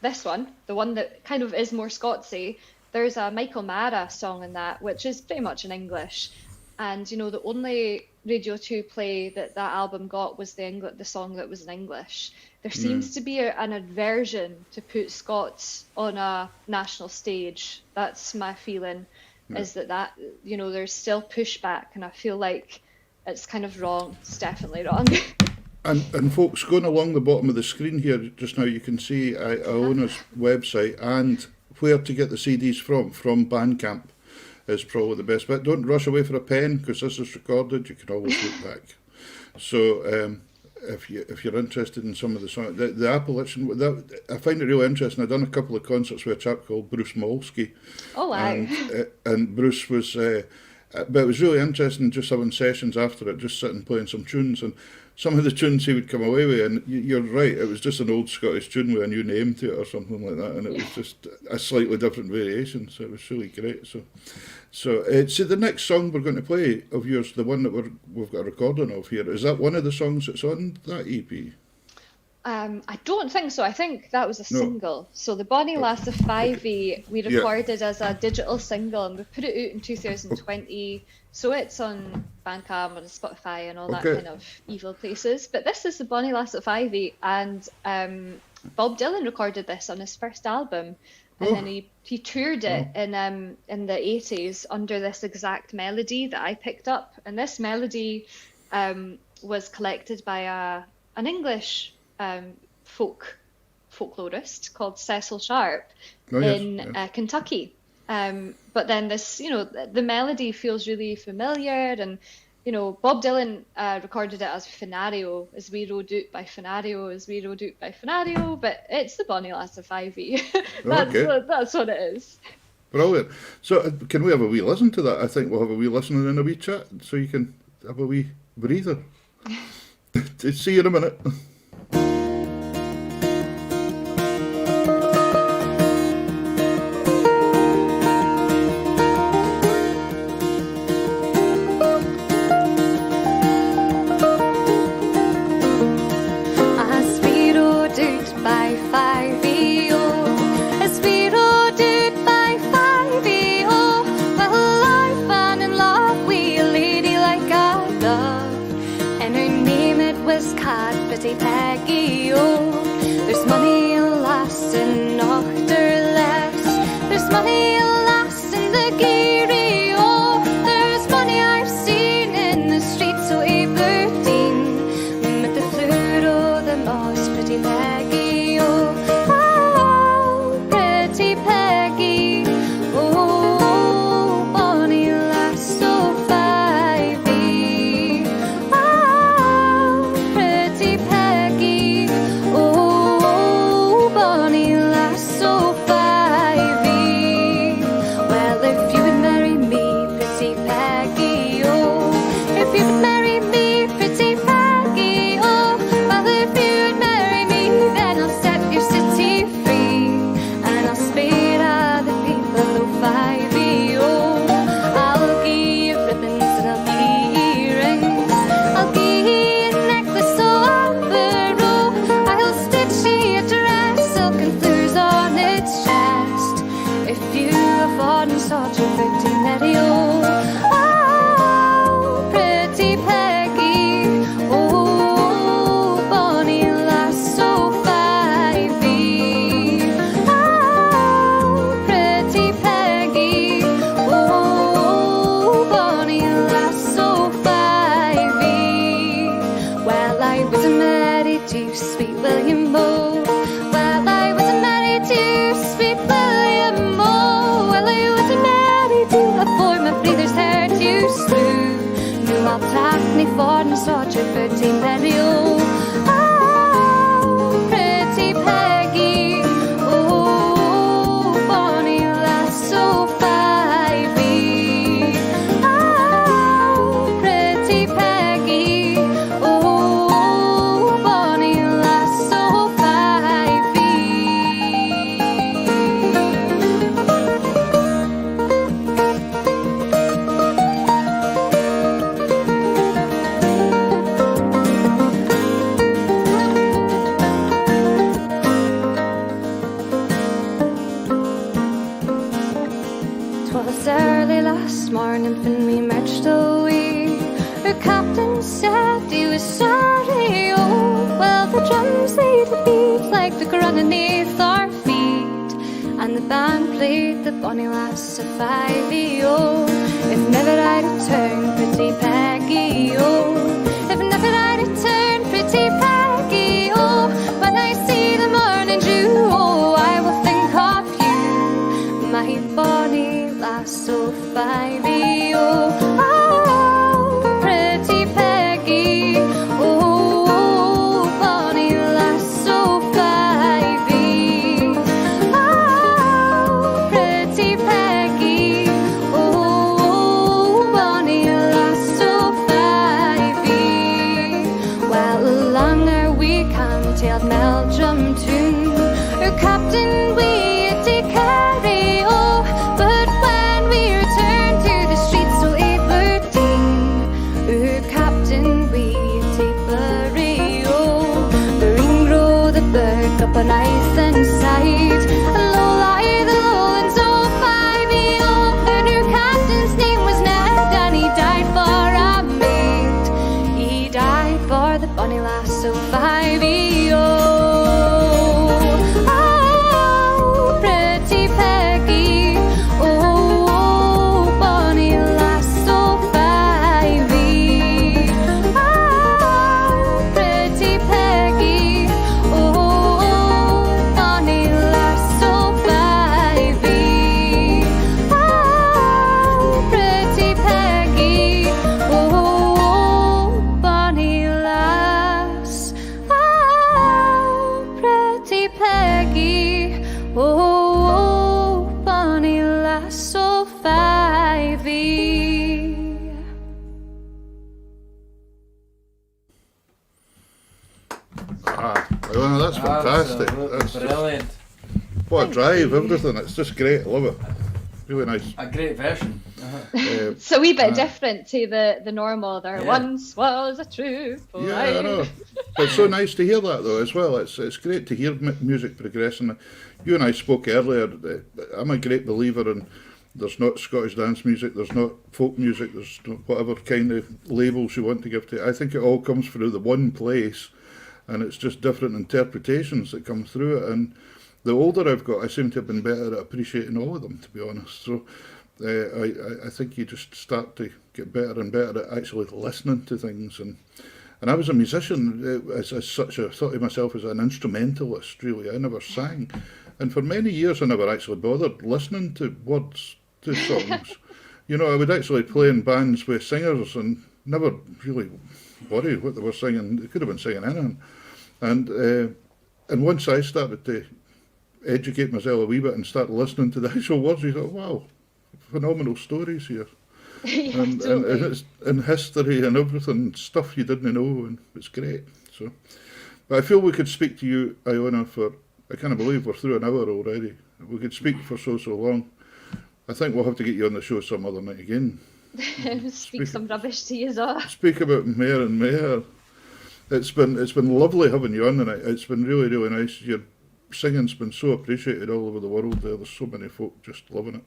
C: this one, the one that kind of is more Scotsy, there's a Michael Mara song in that, which is pretty much in English. And, the only Radio 2 play that album got was the song that was in English. There seems to be an aversion to put Scots on a national stage. That's my feeling, is that there's still pushback, and I feel like it's kind of wrong. It's definitely wrong.
A: And folks, going along the bottom of the screen here just now, you can see Iona's website and where to get the CDs from Bandcamp is probably the best. But don't rush away for a pen, because this is recorded. You can always look back. So if you're interested in some of the songs, the Appalachian, I find it really interesting. I've done a couple of concerts with a chap called Bruce Molsky.
C: Oh, wow.
A: And Bruce was, but it was really interesting just having sessions after it, just sitting playing some tunes, and some of the tunes he would come away with, and you're right, it was just an old Scottish tune with a new name to it or something like that, and it was just a slightly different variation, so it was really great. So the next song we're going to play of yours, the one that we've got a recording of here, is that one of the songs that's on that EP?
C: I don't think so. I think that was a single. So the Bonnie Lass of 5e we recorded as a digital single, and we put it out in 2020. So it's on Bandcamp and Spotify and all that kind of evil places. But this is the Bonnie Lass of 5e, and Bob Dylan recorded this on his first album, and then he toured it in the 80s under this exact melody that I picked up. And this melody was collected by an English folklorist called Cecil Sharp in Kentucky. But then this, the melody feels really familiar, and Bob Dylan recorded it as Finario, as we rode out by Finario, but it's the Bonnie Lass of 5e. That's what it is.
A: Brilliant. So can we have a wee listen to that? I think we'll have a wee listen and a wee chat, so you can have a wee breather. See you in a minute.
D: Peggy, oh, there's money in last and not less. There's money in last in the Geary, oh, there's money I've seen in the streets of Aberdeen. With the flute, oh, the moss, pretty Peggy, oh, oh, pretty Peggy, oh, bonny lass, oh, 5e, oh, pretty Peggy, oh, bonny lass, oh, 5e. Well, if you would marry me, pretty Peggy, oh, if you would marry me, pretty Peggy, oh, well, if you would marry me, to sweet William O. Well, I wasn't married to sweet William O. Well, I wasn't married to a boy my brother's hair to slew. No, I'll track me for and slaughter for Team Perry O. Oh, pretty Peggy, oh, bonny lass, so fivey. Oh, pretty Peggy, oh, bonny lass, so fivey. 'Twas early last morning when we marched away. Our captain said he was sorry, oh. Well, the drums they did beat like the ground underneath our feet, and the band played the bonny lass of fivey, oh. If never I return, pretty Peggy, oh. If never I return, pretty Peggy, oh. When I see the morning dew, oh, I will think of you, my bonny lass of fivey, oh. Oh, pretty Peggy, oh, bonny lass of fivey. Oh, pretty Peggy, oh, bonny lass of fivey. Well, along our wee can-tailed meldrum tune, our captain we to carry, oh. But when we returned to the streets so Aberdeen, our captain we to bury, oh. The ring-row, the birk up on Iceland side, and low lie the lowlands, oh, fivey, oh. And our captain's name was Ned, and he died for a mate. He died for the bonny lass, oh, fivey, oh. Oh, pretty Peggy, oh, bonny lass, oh, fivey. Oh, pretty Peggy, oh, bonny lass, oh, fivey. Oh, pretty Peggy, oh, bonny lass. Oh, pretty Peggy, oh, bonny lass, oh, fivey.
A: Ah, well, that's fantastic.
B: Absolutely
A: That's just,
B: brilliant.
A: what a drive, everything. It's just great. I love it. Really nice.
B: A great version.
C: It's a wee bit different to the normal. There
B: Yeah.
C: once was a true
A: Yeah, I know.
C: life.
A: But it's so nice to hear that though as well. It's great to hear music progressing. You and I spoke earlier. I'm a great believer in there's not Scottish dance music, there's not folk music, there's not whatever kind of labels you want to give to it. I think it all comes through the one place, and it's just different interpretations that come through it. And the older I've got, I seem to have been better at appreciating all of them, to be honest. So I think you just start to get better and better at actually listening to things. And I was a musician as such. I thought of myself as an instrumentalist, really. I never sang. And for many years I never actually bothered listening to words to songs. You know, I would actually play in bands with singers and never really worried what they were singing. They could have been singing anything. And once I started to educate myself a wee bit and start listening to the actual words, you thought, wow, phenomenal stories here.
C: Yeah,
A: and
C: totally.
A: it's in history and everything, stuff you didn't know, and it's great. So, but I feel we could speak to you, Iona, for, I can't believe we're through an hour already. We could speak for so long. I think we'll have to get you on the show some other night again.
C: Speak some rubbish to you, all.
A: Speak about Mayor and Mayor. It's been lovely having you on tonight. It's been really, really nice. Your singing's been so appreciated all over the world there. There's so many folk just loving it.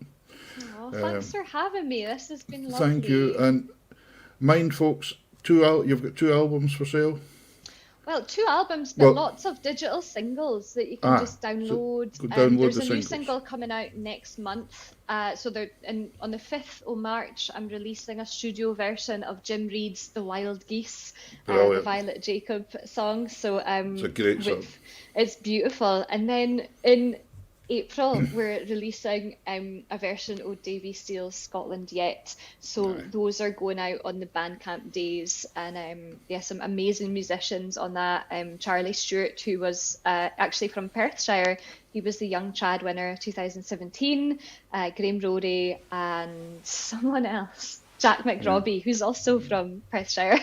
C: Oh, thanks for having me. This has been lovely.
A: Thank you. And mind, folks, you've got 2 albums for sale.
C: Well, 2 albums, but
A: Well-
C: lots of digital singles that you can just download.
A: go download
C: There's
A: the
C: a new
A: singles.
C: single coming out next month. So on the 5th of March, I'm releasing a studio version of Jim Reed's The Wild Geese, the
A: Brilliant.
C: Violet Jacob song. So
A: It's a great song.
C: it's beautiful. And then in April, we're releasing a version of Davy Steele's Scotland Yet. So
A: Right.
C: those are going out on the Bandcamp days. And some amazing musicians on that. Charlie Stewart, who was actually from Perthshire, he was the Young Trad winner of 2017. Graham Rory and someone else, Jack McRobbie, who's also from Perthshire.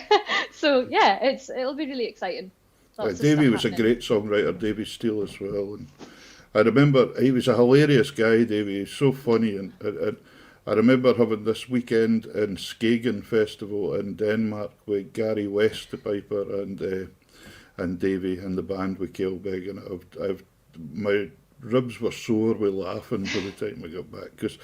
C: So yeah, it'll be really exciting. Lots of
A: Davy
C: stuff
A: was a
C: happening.
A: great songwriter, Davy Steele as well. And I remember he was a hilarious guy, Davy. He's so funny. And I remember having this weekend in Skagen Festival in Denmark with Gary West, the piper, and Davy and the band with Kelbeg. And my ribs were sore with laughing by the time we got back, because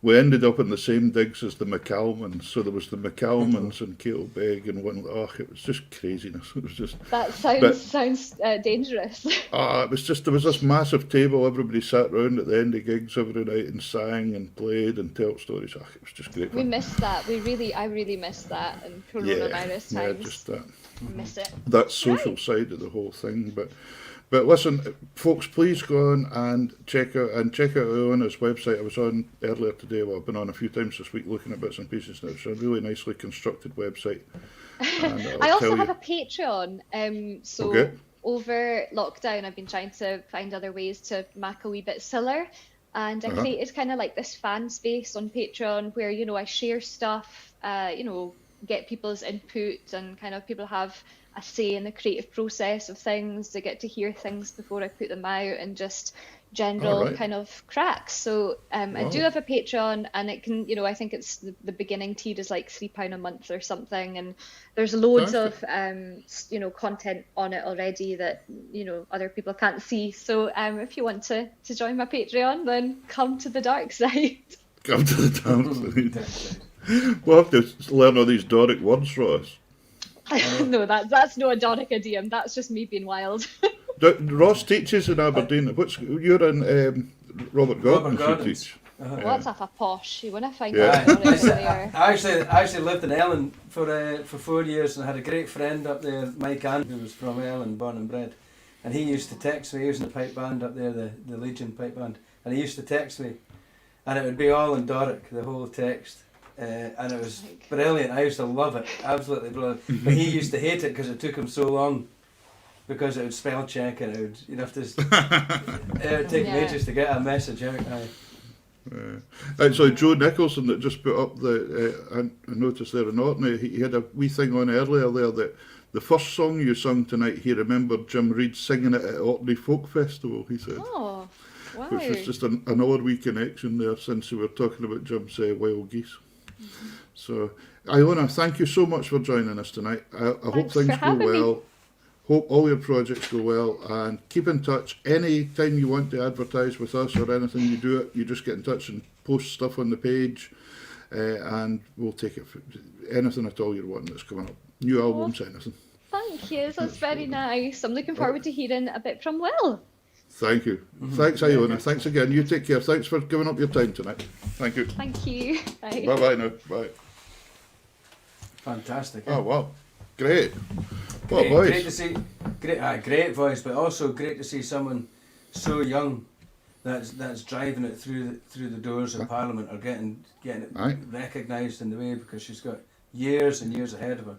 A: we ended up in the same digs as the McCalmans. So there was the McCalmans and Kelbeg and one. Oh, it was just craziness. It was just.
C: That
A: But-
C: sounds dangerous.
A: It was just, there was this massive table, everybody sat round at the end of gigs every night and sang and played and told stories. It was just great
C: We
A: fun.
C: missed that. I really missed that in coronavirus
A: Yeah,
C: times.
A: just that
C: Miss it.
A: social side of the whole thing. But listen, folks, please go on and check out Iona's website. I was on earlier today. Well, I've been on a few times this week looking at bits and pieces now. It's a really nicely constructed website. And
C: I also
A: tell
C: have
A: you-
C: a Patreon. So
A: Okay.
C: over lockdown, I've been trying to find other ways to make a wee bit siller. And I created kind of like this fan space on Patreon where, I share stuff, get people's input, and kind of people have a say in the creative process of things. They get to hear things before I put them out, and just general
A: Alright.
C: kind of cracks. So I do have a Patreon, and it can, I think it's the beginning tier is like £3 a month or something, and there's loads of content on it already that other people can't see. So if you want to join my Patreon, then come to the dark side.
A: Come to the dance. We'll have to learn all these Doric words for us.
C: No, that's no a Doric idiom. That's just me being wild.
A: Ross teaches in Aberdeen. You're in Robert Gordon's you
B: Gordon's.
A: teach.
C: What's up a posh? You want to find
A: Yeah.
C: out Doric there.
B: I actually lived in Ellen for 4 years, and I had a great friend up there, Mike Ann, who was from Ellen, born and bred. And he used to text me. He was in the pipe band up there, the Legion pipe band. And he used to text me, and it would be all in Doric, the whole text. And it was brilliant. I used to love it, absolutely brilliant. But he used to hate it because it took him so long, because it would spell check and you'd have to. It would take me
C: Yeah.
B: ages to get a message out.
A: Actually, Joe Nicholson that just put up I noticed there in Orkney, he had a wee thing on earlier there that the first song you sung tonight, he remembered Jim Reed singing it at Orkney Folk Festival, he said.
C: Oh, wow.
A: Which was just another wee connection there, since we were talking about Jim's Wild Geese. So, Iona, thank you so much for joining us tonight. I hope
C: Thanks
A: things
C: for
A: go
C: having me.
A: well. Hope all your projects go well, and keep in touch. Any time you want to advertise with us or anything, you do it. You just get in touch and post stuff on the page, and we'll take it for anything at all you're wanting that's coming up. New albums, anything.
C: Thank you. That's very nice. I'm looking forward to hearing a bit from Will.
A: Thank you. Thanks, Iona. Thanks again. You take care. Thanks for giving up your time tonight. Thank you.
C: Thank you. Bye.
A: Bye-bye now. Bye.
B: Fantastic.
A: Oh, wow. Great. What a voice.
B: Great to see, great voice, but also great to see someone so young that's driving it through the doors of Parliament, or getting it
A: Aye.
B: recognised in the way, because she's got years and years ahead of her. And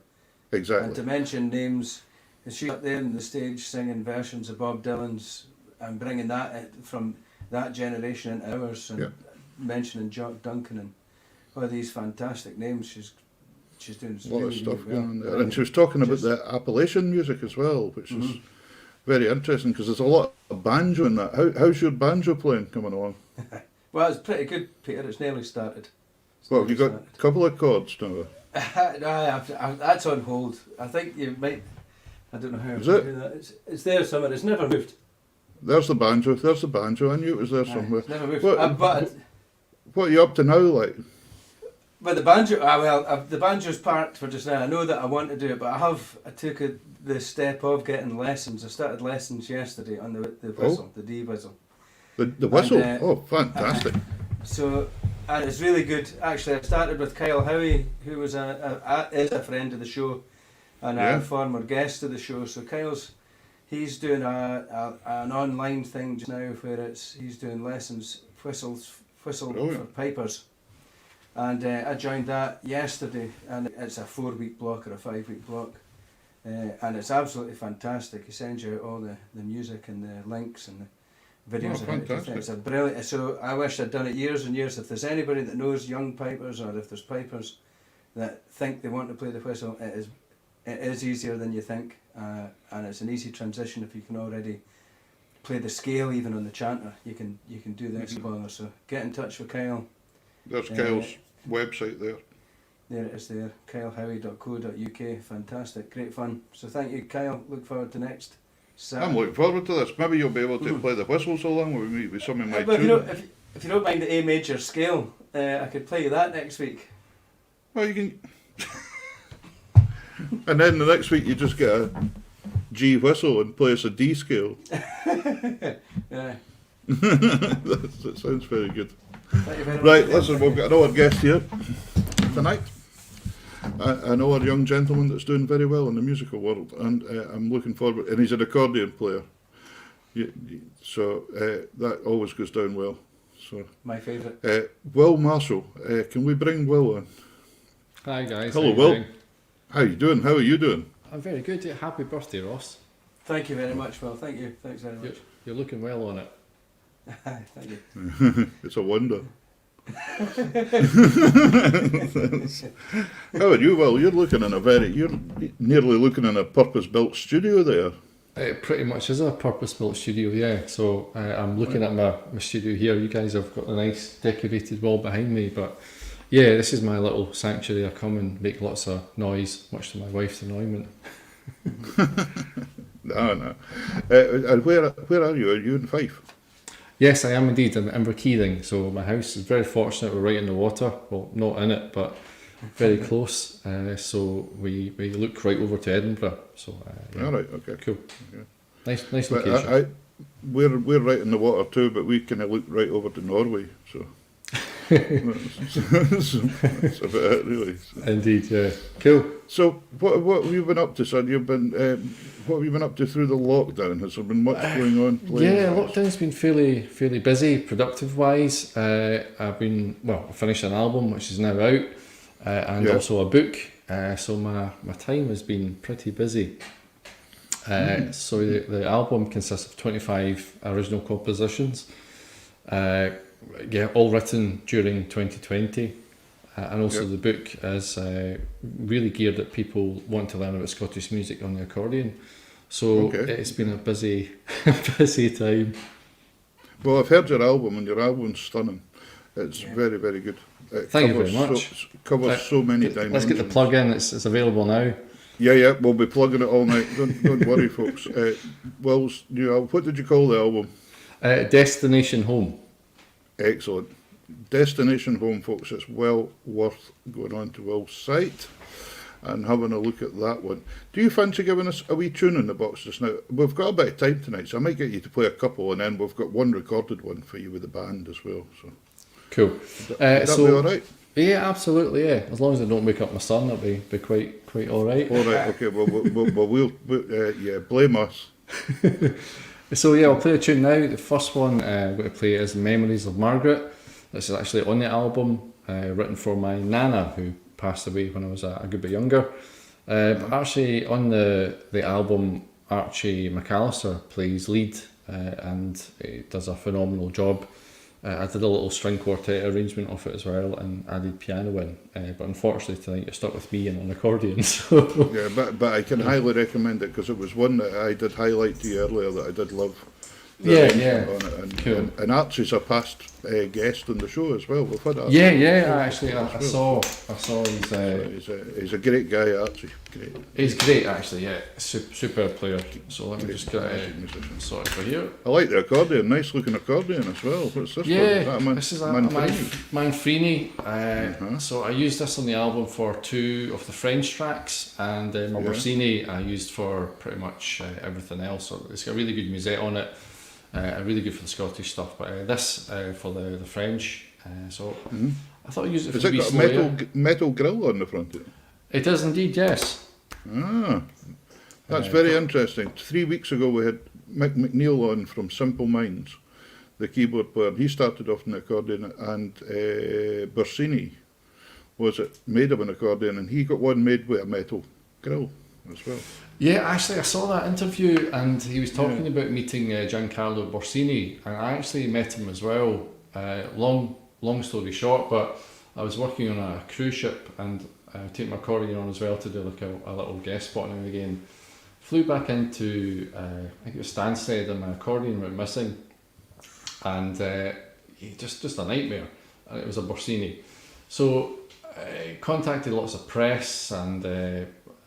B: to
A: Exactly.
B: mention names, she's up there on the stage singing versions of Bob Dylan's and bringing that from that generation into ours, and
A: Yeah.
B: mentioning Jock Duncan and all these fantastic names. She's doing
A: A lot of
B: really,
A: stuff
B: really well.
A: going on there. And she was talking about
B: Just-
A: the Appalachian music as well, which is very interesting, because there's a lot of banjo in that. How's your banjo playing coming along?
B: Well, it's pretty good, Peter. It's nearly started. It's
A: Well, have you
B: nearly
A: got a couple of chords now?
B: started. That's on hold. I think you might. I don't know how.
A: Is
B: to
A: it?
B: do that. It's there somewhere. It's never moved.
A: There's the banjo. There's the banjo. I knew it was there
B: Aye,
A: somewhere.
B: it's never moved.
A: What,
B: But
A: what are you up to now, like?
B: But the banjo, the banjo's parked for just now. I know that I want to do it, but I took the step of getting lessons. I started lessons yesterday on the whistle, the D whistle.
A: The whistle?
B: And,
A: Fantastic.
B: And it's really good. Actually, I started with Kyle Howie, who was is a friend of the show and a former guest of the show. So he's doing an online thing just now where he's doing lessons, whistle for pipers. And I joined that yesterday, and it's a 4-week block or a 5-week block. And it's absolutely fantastic. He sends you out all the music and the links and the videos.
A: Fantastic.
B: It's a brilliant. So I wish I'd done it years and years. If there's anybody that knows young pipers, or if there's pipers that think they want to play the whistle, it is easier than you think, and it's an easy transition if you can already play the scale even on the chanter. You can do the extra. So get in touch with Kyle.
A: There's Kyle's website there.
B: There it is there, kylehowie.co.uk. Fantastic, great fun. So thank you, Kyle. Look forward to next Saturday.
A: I'm looking forward to this. Maybe you'll be able to play the whistle along with me with some of my
B: But
A: tunes.
B: if you don't mind the A major scale, I could play you that next week.
A: Well, you can. And then the next week you just get a G whistle and play us a D scale.
B: Yeah.
A: That sounds very good.
B: Thank you very much.
A: Right, listen, we've got another guest here tonight. Another young gentleman that's doing very well in the musical world, and I'm looking forward. And he's an accordion player, so that always goes down well. So
B: my favourite.
A: Will Marshall, can we bring Will on?
E: Hi guys.
A: Hello, Will. How are you doing? How are you doing?
E: I'm very good. Happy birthday, Ross.
B: Thank you very much, Will. Thank you. Thanks very much.
E: You're looking well on it.
B: Thank you.
A: It's a wonder. How are you, Will? You're nearly looking in a purpose-built studio there.
E: It pretty much is a purpose-built studio, yeah. So I'm looking at my studio here. You guys have got a nice decorated wall behind me, but yeah, this is my little sanctuary. I come and make lots of noise, much to my wife's annoyment.
A: No. And where are you? Are you in Fife?
E: Yes, I am indeed. I'm in Inverkeithing, so my house is very fortunate. We're right in the water. Well, not in it, but very close. So we look right over to Edinburgh. So yeah.
A: All right, okay,
E: Cool.
A: Okay.
E: Nice location.
A: We're right in the water too, but we kind of look right over to Norway. So that's about it, really.
E: Indeed, yeah. Cool.
A: So what have you been up to, son? What have you been up to through the lockdown? Has there been much going on?
E: Lockdown's been fairly busy, productive wise. I finished an album which is now out, and also a book. So my time has been pretty busy. So the album consists of 25 original compositions. All written during 2020. And also the book is really geared at people wanting to learn about Scottish music on the accordion. So it's been a busy time.
A: Well, I've heard your album, and your album's stunning. It's very, very good.
E: Thank you very much.
A: Covers so many dimensions.
E: Let's get the plug in. It's available now.
A: Yeah, we'll be plugging it all night. Don't worry, folks. Will's new album. What did you call the album?
E: Destination Home.
A: Excellent. Destination Home, folks. It's well worth going on to Will's site and having a look at that one. Do you fancy giving us a wee tune in the box just now? We've got a bit of time tonight, so I might get you to play a couple, and then we've got one recorded one for you with the band as well. So
E: cool.
A: Would that be all right?
E: Yeah, absolutely. Yeah, as long as I don't wake up my son, that'll be quite all right.
A: All right. Okay. Well, we'll blame us.
E: So yeah, I'll play a tune now. The first one I'm going to play is Memories of Margaret. This is actually on the album, written for my nana, who passed away when I was a good bit younger. But actually on the album, Archie McAllister plays lead, and he does a phenomenal job. I did a little string quartet arrangement of it as well, and added piano in. But unfortunately tonight you're stuck with me and an accordion. So.
A: Yeah, but I can highly recommend it, because it was one that I did highlight to you earlier that I did love.
E: Yeah,
A: arrangement
E: yeah.
A: on it. And,
E: Cool.
A: and Archie's a past guest on the show as well. We've had Archie.
E: Yeah. Actually, I
A: as well.
E: saw his.
A: He's a great guy, Archie. Great.
E: He's great, actually. Yeah, super player. So let me
A: Great,
E: just get
A: magic musician.
E: sorry for here.
A: I like the accordion, nice looking accordion as well. What's this
E: Yeah,
A: one?
E: this is a
A: Manfredi.
E: Manfredi. So I used this on the album for 2 of the French tracks, and my Borsini I used for pretty much everything else. So it's got really good musette on it, really good for the Scottish stuff. But this for the French. So I thought I used it
A: Has
E: for
A: it got a metal grill on the front of it?
E: It does indeed, yes.
A: Ah, that's very interesting. 3 weeks ago we had Mick McNeil on from Simple Minds, the keyboard player. He started off on the accordion, and Borsini was it made of an accordion, and he got one made with a metal grill as well.
E: Yeah, actually, I saw that interview, and he was talking about meeting Giancarlo Borsini, and I actually met him as well. Long story short, but I was working on a cruise ship, and I take my accordion on as well to do like a little guest spot now and again. Flew back into I think it was Stansted, and my accordion went missing, and just a nightmare. And it was a Borsini, so I contacted lots of press, and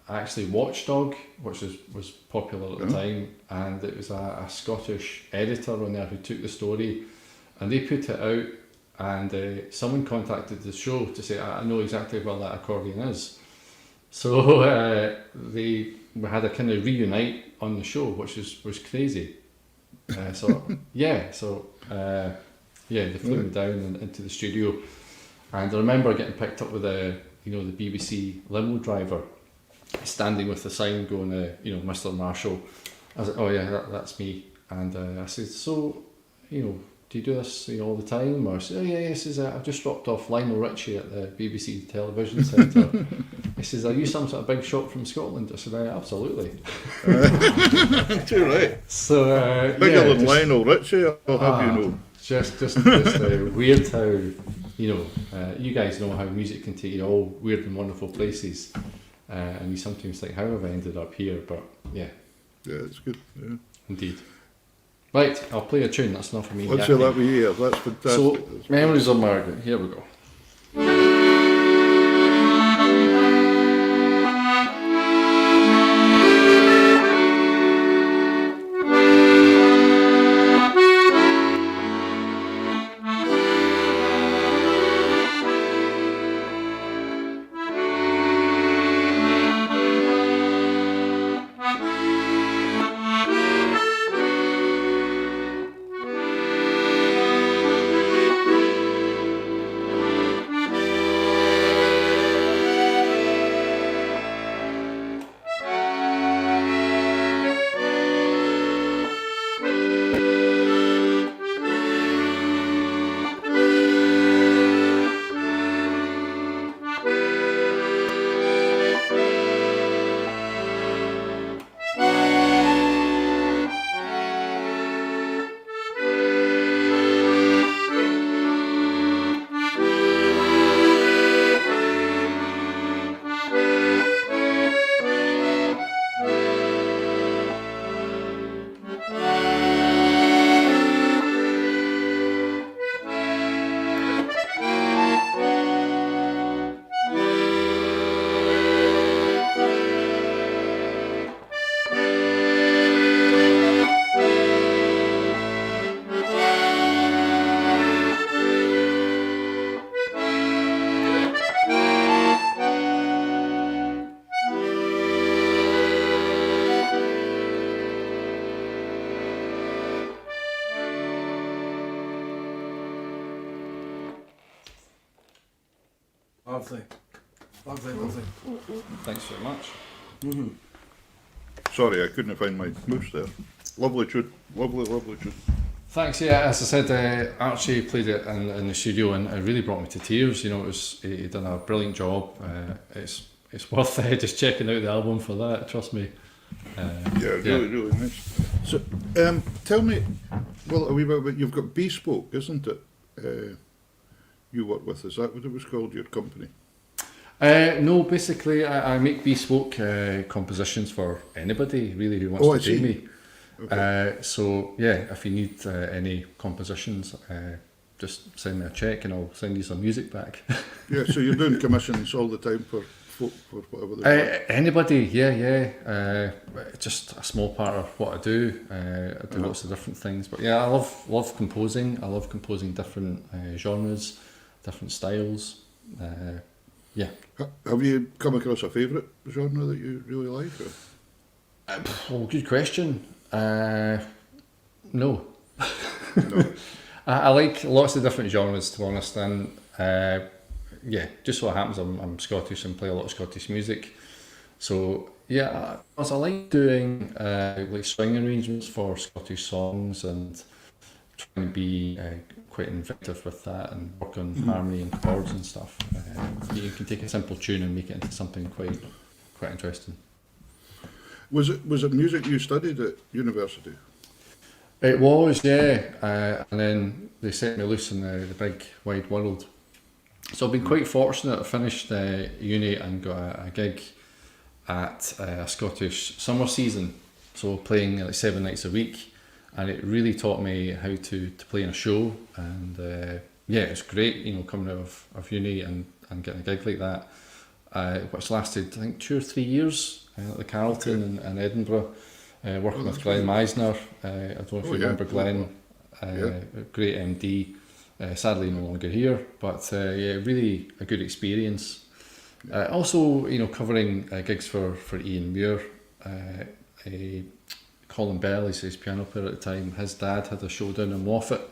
E: actually Watchdog, which was popular at the time, and it was a Scottish editor on there who took the story, and they put it out. And someone contacted the show to say, I know exactly where that accordion is. So we had a kind of reunite on the show, which was crazy. They flew me down into the studio, and I remember getting picked up with the BBC limo driver, standing with the sign going, Mr. Marshall. I was like, oh yeah, that's me. And I said, so, do you do this all the time? Or say, oh yeah, he says, I've just dropped off Lionel Richie at the BBC Television Centre. He says, are you some sort of big shot from Scotland? I said, absolutely.
A: Too right.
E: So
A: bigger than Lionel Richie, I'll have you know.
E: Just weird how you guys know how music can take you all weird and wonderful places, and you sometimes think, how have I ended up here? But yeah,
A: it's good. Yeah.
E: Indeed. Right, I'll play a tune. That's enough for me.
A: Let's hear that we hear. That's fantastic.
E: So, Memories of Margaret. Here we go.
B: Lovely.
E: Thanks very much.
A: Sorry, I couldn't find my moose there. Lovely tune. Lovely tune.
E: Thanks. Yeah, as I said, Archie played it in the studio, and it really brought me to tears. He done a brilliant job. It's worth just checking out the album for that. Trust me.
A: Really nice. So, tell me, well, a wee bit about, you've got Bespoke, isn't it? You work with, is that what it was called, your company?
E: No, basically I make bespoke compositions for anybody really who wants to pay me.
A: Okay.
E: So yeah, if you need any compositions, just send me a check and I'll send you some music back.
A: Yeah, so you're doing commissions all the time for folk, for whatever they want.
E: Anybody, yeah. Just a small part of what I do. I do lots of different things, but yeah, I love composing. I love composing different genres, different styles. Yeah.
A: Have you come across a favourite genre that you really like? Or?
E: Well, good question. No.
A: No.
E: I like lots of different genres, to be honest, and yeah, just so it happens I'm Scottish and play a lot of Scottish music. So yeah, I like doing like string arrangements for Scottish songs and trying to be quite inventive with that and work on harmony and chords and stuff. You can take a simple tune and make it into something quite interesting.
A: Was it music you studied at university?
E: It was, yeah, and then they set me loose in the big wide world. So I've been quite fortunate. I finished uni and got a gig at a Scottish summer season, so playing like 7 nights a week, and it really taught me how to play in a show. And yeah, it's great, you know, coming out of uni and getting a gig like that, which lasted I think 2 or 3 years at the Carlton in Edinburgh. Working with Glenn Meisner, I don't know if you remember Glenn, great MD, sadly no longer here, but yeah, really a good experience. Also, you know, covering gigs for Ian Muir, Colin Bell, he's his piano player at the time, his dad had a show down in Moffat,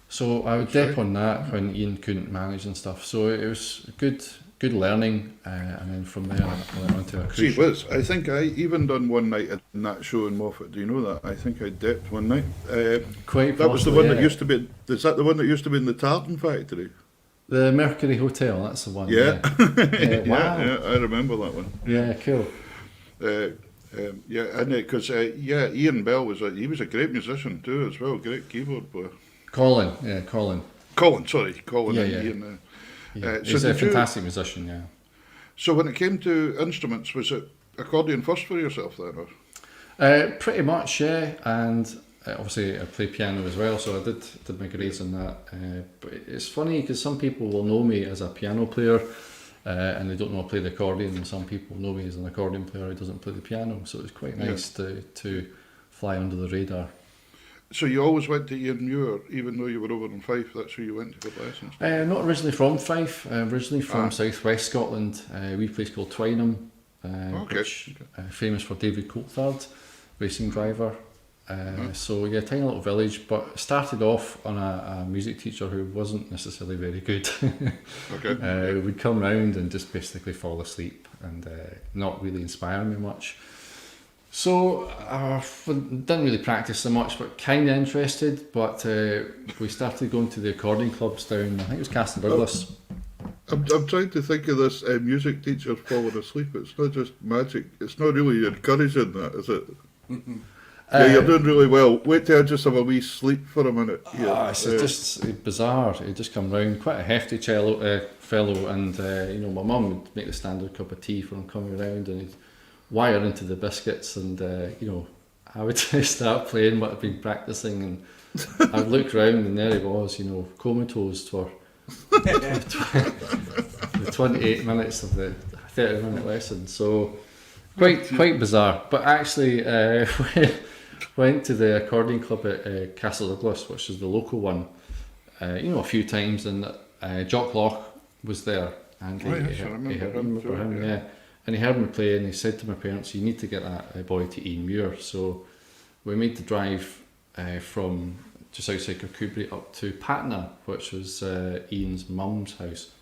E: so I would dip on that when Ian couldn't manage and stuff, so it was good learning, and then from there I went on to a cruise.
A: Gee whiz, I think I even done one night in that show in Moffat. Do you know that? I think I dipped one night.
E: Quite
A: that was the
E: possibly,
A: one
E: yeah.
A: that used to be. Is that the one that used to be in the tartan factory?
E: The Mercury Hotel, that's the one.
A: Yeah.
E: Wow.
A: Yeah, I remember that one.
E: Yeah, cool.
A: Yeah, and because Ian Bell he was a great musician too as well, great keyboard player.
E: Colin.
A: Colin,
E: Yeah,
A: and
E: yeah.
A: Ian.
E: He's a fantastic musician, yeah.
A: So when it came to instruments, was it accordion first for yourself then? Or?
E: Pretty much, yeah. And obviously I play piano as well, so I did my grades on that. But it's funny because some people will know me as a piano player and they don't know I play the accordion, and some people know me as an accordion player who doesn't play the piano. So it's quite nice to fly under the radar.
A: So you always went to Ian Muir, even though you were over in Fife, that's who you went to get lessons?
E: Not originally from Fife, originally from South West Scotland, a wee place called Twynham, which famous for David Coulthard, racing driver. So yeah, tiny little village, but started off on a music teacher who wasn't necessarily very good.
A: Okay.
E: Would come round and just basically fall asleep and not really inspire me much. So I didn't really practice so much, but kind of interested. But we started going to the accordion clubs down, I think it was Castle Douglas.
A: I'm trying to think of this music teacher falling asleep. It's not just magic. It's not really encouraging that, is it? Yeah, you're doing really well. Wait till I just have a wee sleep for a minute. Yeah.
E: It's just bizarre. He'd just come round, quite a hefty fellow, and you know, my mum would make the standard cup of tea for him coming around, and he'd wire into the biscuits, and you know, I would start playing what I've been practicing, and I'd look round, and there he was, you know, comatose for the 28 minutes of the 30-minute lesson. So quite bizarre. But actually, went to the accordion club at Castle Douglas, which is the local one, you know, a few times, and Jock Loch was there, and he remember him, yeah. And he heard me play, and he said to my parents, "You need to get that boy to Ian Muir." So we made the drive from just outside Kirkcudbright up to Patna, which was Ian's mum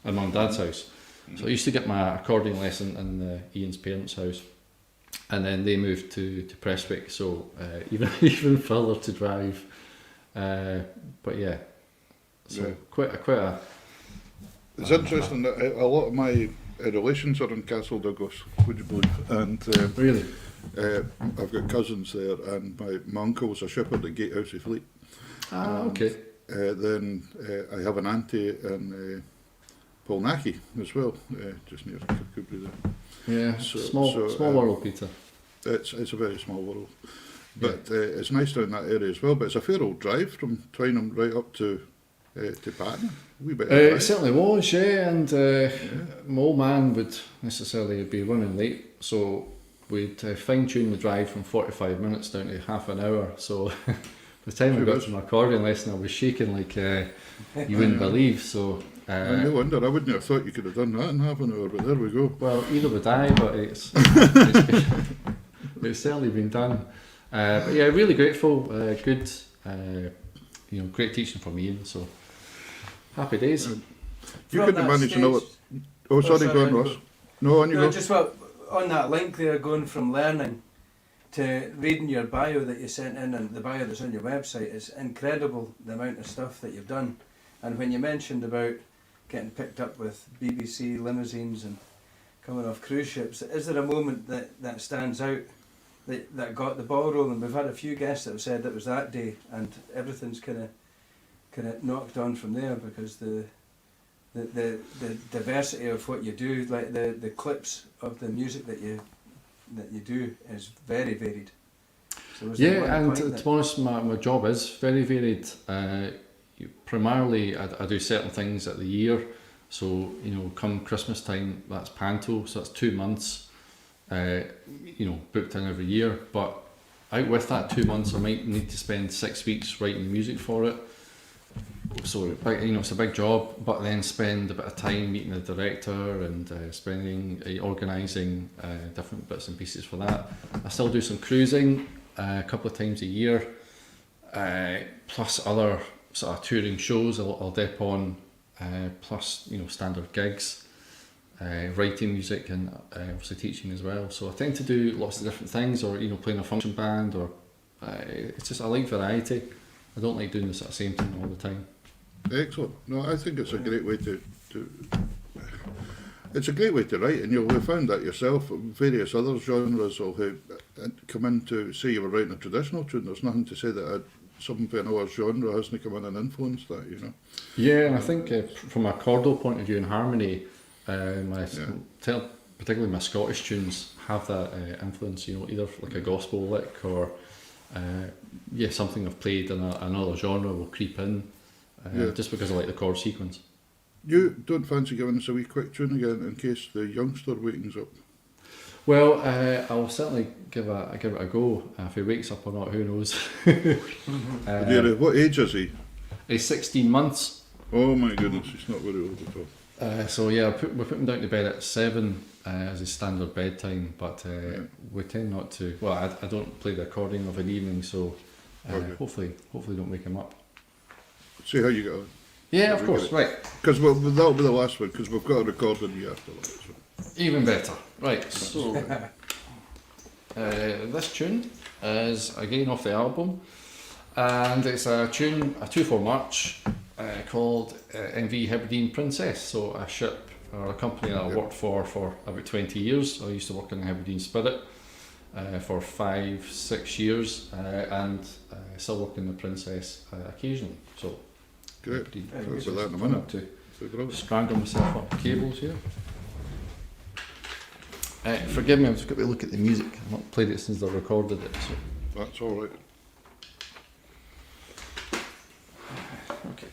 E: and dad's house. So I used to get my accordion lesson in Ian's parents' house, and then they moved to Prestwick, so even further to drive. But yeah, so quite a.
A: It's interesting that a lot of my relations are in Castle Douglas, would you believe? And
E: really,
A: I've got cousins there, and my uncle was a shepherd at Gatehouse of Fleet.
E: Okay.
A: Then I have an auntie in Polnackie as well, just near Kirkcudbright there.
E: Yeah,
A: So
E: small world, Peter.
A: It's a very small world. But it's nice down that area as well. But it's a fair old drive from Twynham right up to Patna. A wee bit of a
E: It
A: drive.
E: certainly was, yeah, and my old man would necessarily be running late, so we'd fine-tune the drive from 45 minutes down to half an hour, so by the time I got to my accordion lesson I was shaking like you wouldn't believe, so...
A: No wonder, I wouldn't have thought you could have done that in half an hour, but there we go.
E: Well, either would I, but it's certainly been done. But yeah, really grateful, good, great teaching from Ian, so happy days.
A: You
B: From
A: couldn't have
B: that
A: managed another...
B: stage-
A: Oh, sorry, go on,
B: sorry,
A: Ross. No, on you
B: No,
A: go.
B: just on that link there, going from learning to reading your bio that you sent in and the bio that's on your website, is incredible the amount of stuff that you've done. And when you mentioned about getting picked up with BBC limousines and coming off cruise ships, is there a moment that stands out that got the ball rolling? We've had a few guests that have said it was that day, and everything's kind of knocked on from there, because the diversity of what you do, like the clips of the music that you do, is very varied. So was there one
E: Yeah, and
B: point
E: to
B: that-
E: be honest, my job is very varied. Primarily, I do certain things at the year. So, come Christmas time, that's panto, so that's 2 months, booked in every year. But out with that 2 months, I might need to spend 6 weeks writing music for it. So, it's a big job, but then spend a bit of time meeting the director and organising different bits and pieces for that. I still do some cruising a couple of times a year, plus other sort of touring shows I'll dip on, plus standard gigs, writing music, and obviously teaching as well. So I tend to do lots of different things, or playing a function band, or it's just I like variety. I don't like doing the sort of same thing all the time.
A: Excellent. No, I think it's a great way to it's a great way to write, and you'll have found that yourself. Various other genres will come in to say you were writing a traditional tune. There's nothing to say that something from another genre hasn't come in and influenced that,
E: Yeah, and I think from a chordal point of view and harmony, particularly my Scottish tunes have that influence, either like a gospel lick or something I've played in another genre will creep in, just because I like the chord sequence.
A: You don't fancy giving us a wee quick tune again in case the youngster wakens up?
E: Well, I'll certainly give it a go. If he wakes up or not, who knows?
A: What age is he?
E: He's 16 months.
A: Oh my goodness, he's not very old at all.
E: So yeah, we put him down to bed at 7 as his standard bedtime, but we tend not to. Well, I don't play the accordion of an evening, so
A: Okay.
E: hopefully don't wake him up.
A: See how you get on.
E: Yeah, of course. Right,
A: Because that'll be the last one, because we've got a recording you after that. So.
E: even better. Right, so this tune is again off the album, and it's a 2/4 march called MV Hybridian Princess. So a ship or a company that I worked for about 20 years. I used to work in the Hybridian Spirit for 5-6 years, and still work in the Princess occasionally. So
A: Great.
E: Hybridian
A: Talk
E: Princess
A: about that in a
E: fun
A: minute.
E: to
A: So brilliant.
E: strangle myself up cables here. Forgive me, I've just got to look at the music. I've not played it since I recorded it. So.
A: That's all right.
E: Okay.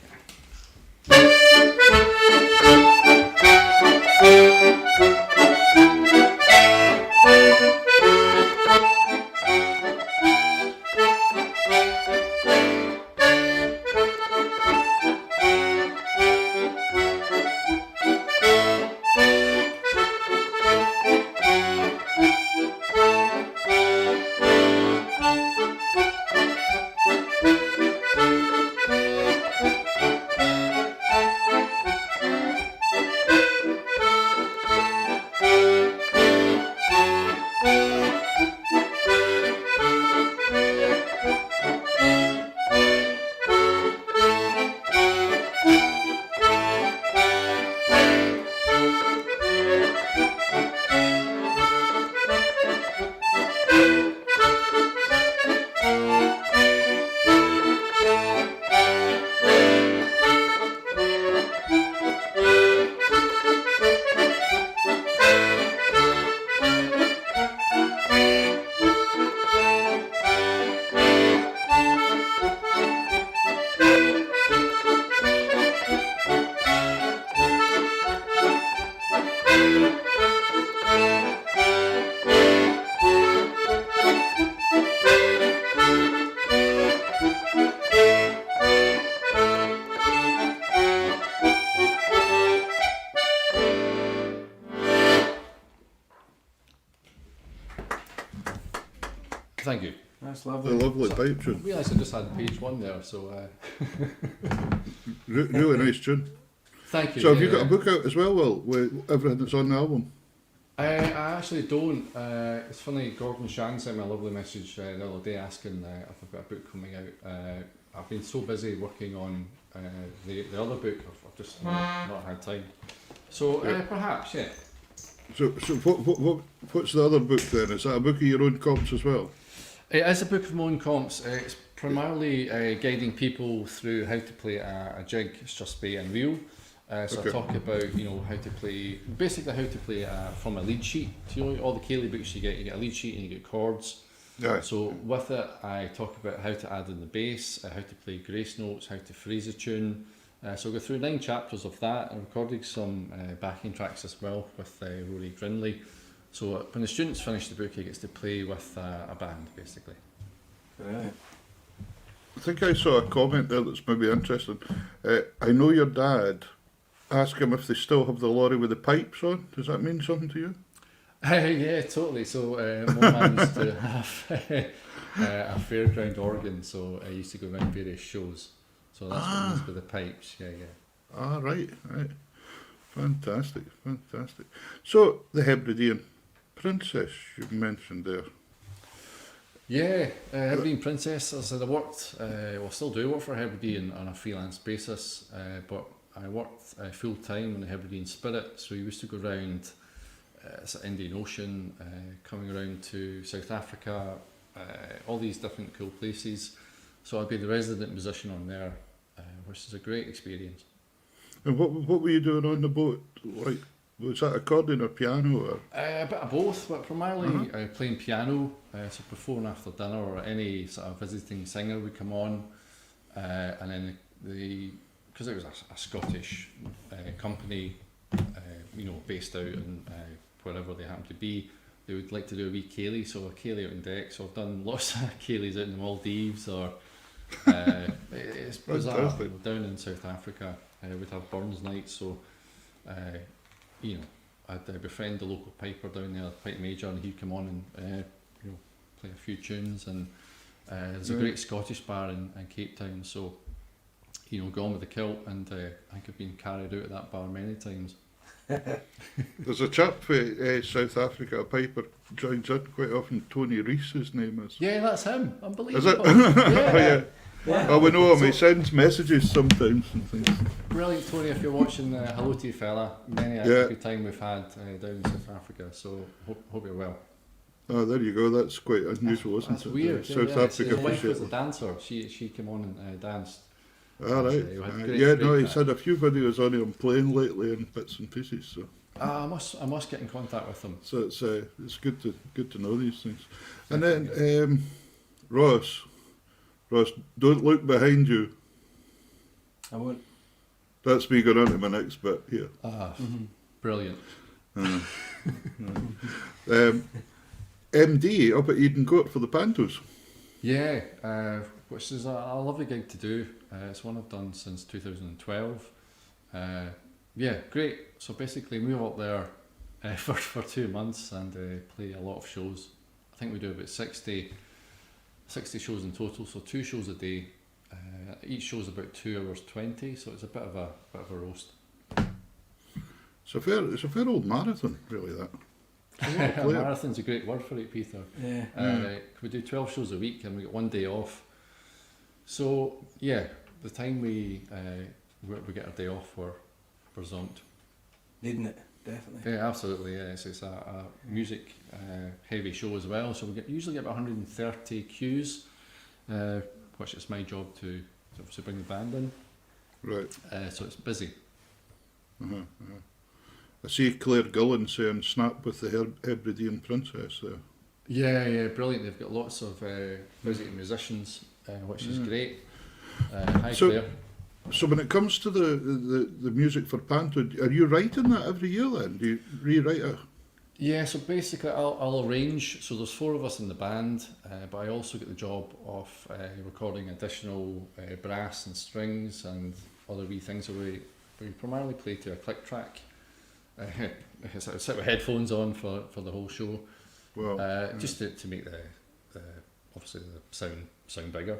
E: thank you.
B: That's
A: The
B: lovely.
A: lovely
E: So-
A: pipe
E: I
A: tune.
E: realised I just had page 1 there, so
A: Really nice tune.
E: thank you.
A: So have you
E: yeah.
A: got a book out as well, Will, with everything that's on the album?
E: I actually don't. It's funny, Gordon Shan sent me a lovely message the other day asking if I've got a book coming out. I've been so busy working on the other book, I've just not had time. So
A: Yeah.
E: perhaps, yeah.
A: So what's the other book then? Is that a book of your own comps as well?
E: It is a book of my own comps. It's primarily guiding people through how to play a jig, strasby and reel. So
A: Okay.
E: I talk about how to play, basically how to play from a lead sheet. So, all the Ceilidh books you get a lead sheet and you get chords.
A: Yeah.
E: So with it, I talk about how to add in the bass, how to play grace notes, how to phrase a tune. So I go through 9 chapters of that. I recorded some backing tracks as well with Rory Grinley. So when the students finish the book, he gets to play with a band, basically.
B: Brilliant.
A: I think I saw a comment there that's maybe interesting. I know your dad. Ask him if they still have the lorry with the pipes on. Does that mean something to you?
E: Yeah, totally. So my man used to have a fairground organ, so I used to go around various shows. So that's what it is with the pipes. Yeah.
A: Ah, right. Fantastic. So, the Hebridean Princess you mentioned there.
E: Yeah, Hibernian Princess. As I said, I worked, still do work for Hybridian on a freelance basis, but I worked full time in the Hybridian Spirit. So we used to go around Indian Ocean, coming around to South Africa, all these different cool places. So I'd be the resident musician on there, which is a great experience.
A: And what were you doing on the boat? Like, was that accordion or piano? Or?
E: A bit of both, but primarily playing piano. So before and after dinner, or any sort of visiting singer would come on, and then because it was a Scottish company, based out in wherever they happen to be, they would like to do a wee Ceilidh, so a Ceilidh out on deck. So I've done lots of Ceilidhs out in the Maldives, or it's bizarre.
A: Fantastic.
E: Down in South Africa, we'd have Burns nights, so I'd befriend the local piper down there, the pipe major, and he'd come on and play a few tunes. And there's a great Scottish bar in Cape Town, so go on with the kilt, and I think I've been carried out of that bar many times.
A: There's a chap for South Africa, a piper, joins in quite often. Tony Rees, his name is.
E: Yeah, that's him. Unbelievable.
A: Is it?
E: Yeah.
A: Oh, yeah.
B: Yeah.
A: Oh, we know him. He sends messages sometimes and things.
E: Brilliant, Tony. If you're watching, hello to you, fella. Many a
A: Yeah.
E: good time we've had down in South Africa, so hope you're well.
A: Oh, there you go. That's quite unusual, isn't
E: That's
A: it?
E: weird.
A: South
E: His
A: Africa
E: wife
A: appreciate
E: was a
A: it.
E: dancer. She came on and danced.
A: All right.
E: we had great-
A: Yeah,
E: great
A: no, he's
E: crack.
A: had a few videos on him playing lately in bits and pieces. So,
E: I must get in contact with him.
A: so it's good to know these things. And then Ross, don't look behind you.
B: I won't.
A: That's me going on to my next bit here.
E: Brilliant.
A: MD up at Eden Court for the Pantos.
E: Yeah, which is a lovely gig to do. It's one I've done since 2012. Yeah, great. So basically, move up there for 2 months and play a lot of shows. I think we do about 60 shows in total. So 2 shows a day. Each show's about 2 hours 20. So it's a bit of a roast.
A: It's a fair old marathon, really. That.
E: A marathon's a great word for it, Peter.
B: Yeah.
E: We do 12 shows a week and we get 1 day off. So yeah, the time we get a day off, we're zonked.
B: Needing it, definitely.
E: Yeah, absolutely. Yeah, it's a music heavy show as well. So we usually get about 130 cues, which is my job to bring the band in.
A: Right.
E: So it's busy.
A: I see Claire Gullen saying snap with the Hebridean Princess there.
E: Yeah, brilliant. They've got lots of visiting musicians, which is great. Hi,
A: So-
E: Claire.
A: So when it comes to the music for Panto, are you writing that every year then? Do you rewrite it?
E: Yeah, so basically I'll arrange, so there's 4 of us in the band, but I also get the job of recording additional brass and strings and other wee things. So we primarily play to a click track. I sit with headphones on for the whole show,
A: Well,
E: just to make the obviously the sound bigger.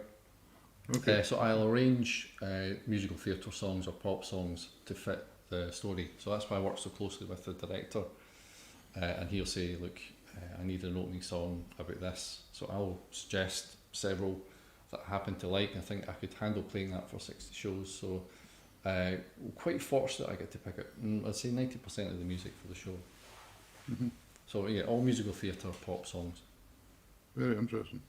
A: Okay.
E: So I'll arrange musical theatre songs or pop songs to fit the story. So that's why I work so closely with the director. And he'll say, look, I need an opening song about this. So I'll suggest several that I happen to like. I think I could handle playing that for 60 shows. So quite fortunate I get to pick it. I'd say 90% of the music for the show.
A: Mm-hmm.
E: So yeah, all musical theatre, pop songs.
A: Very interesting.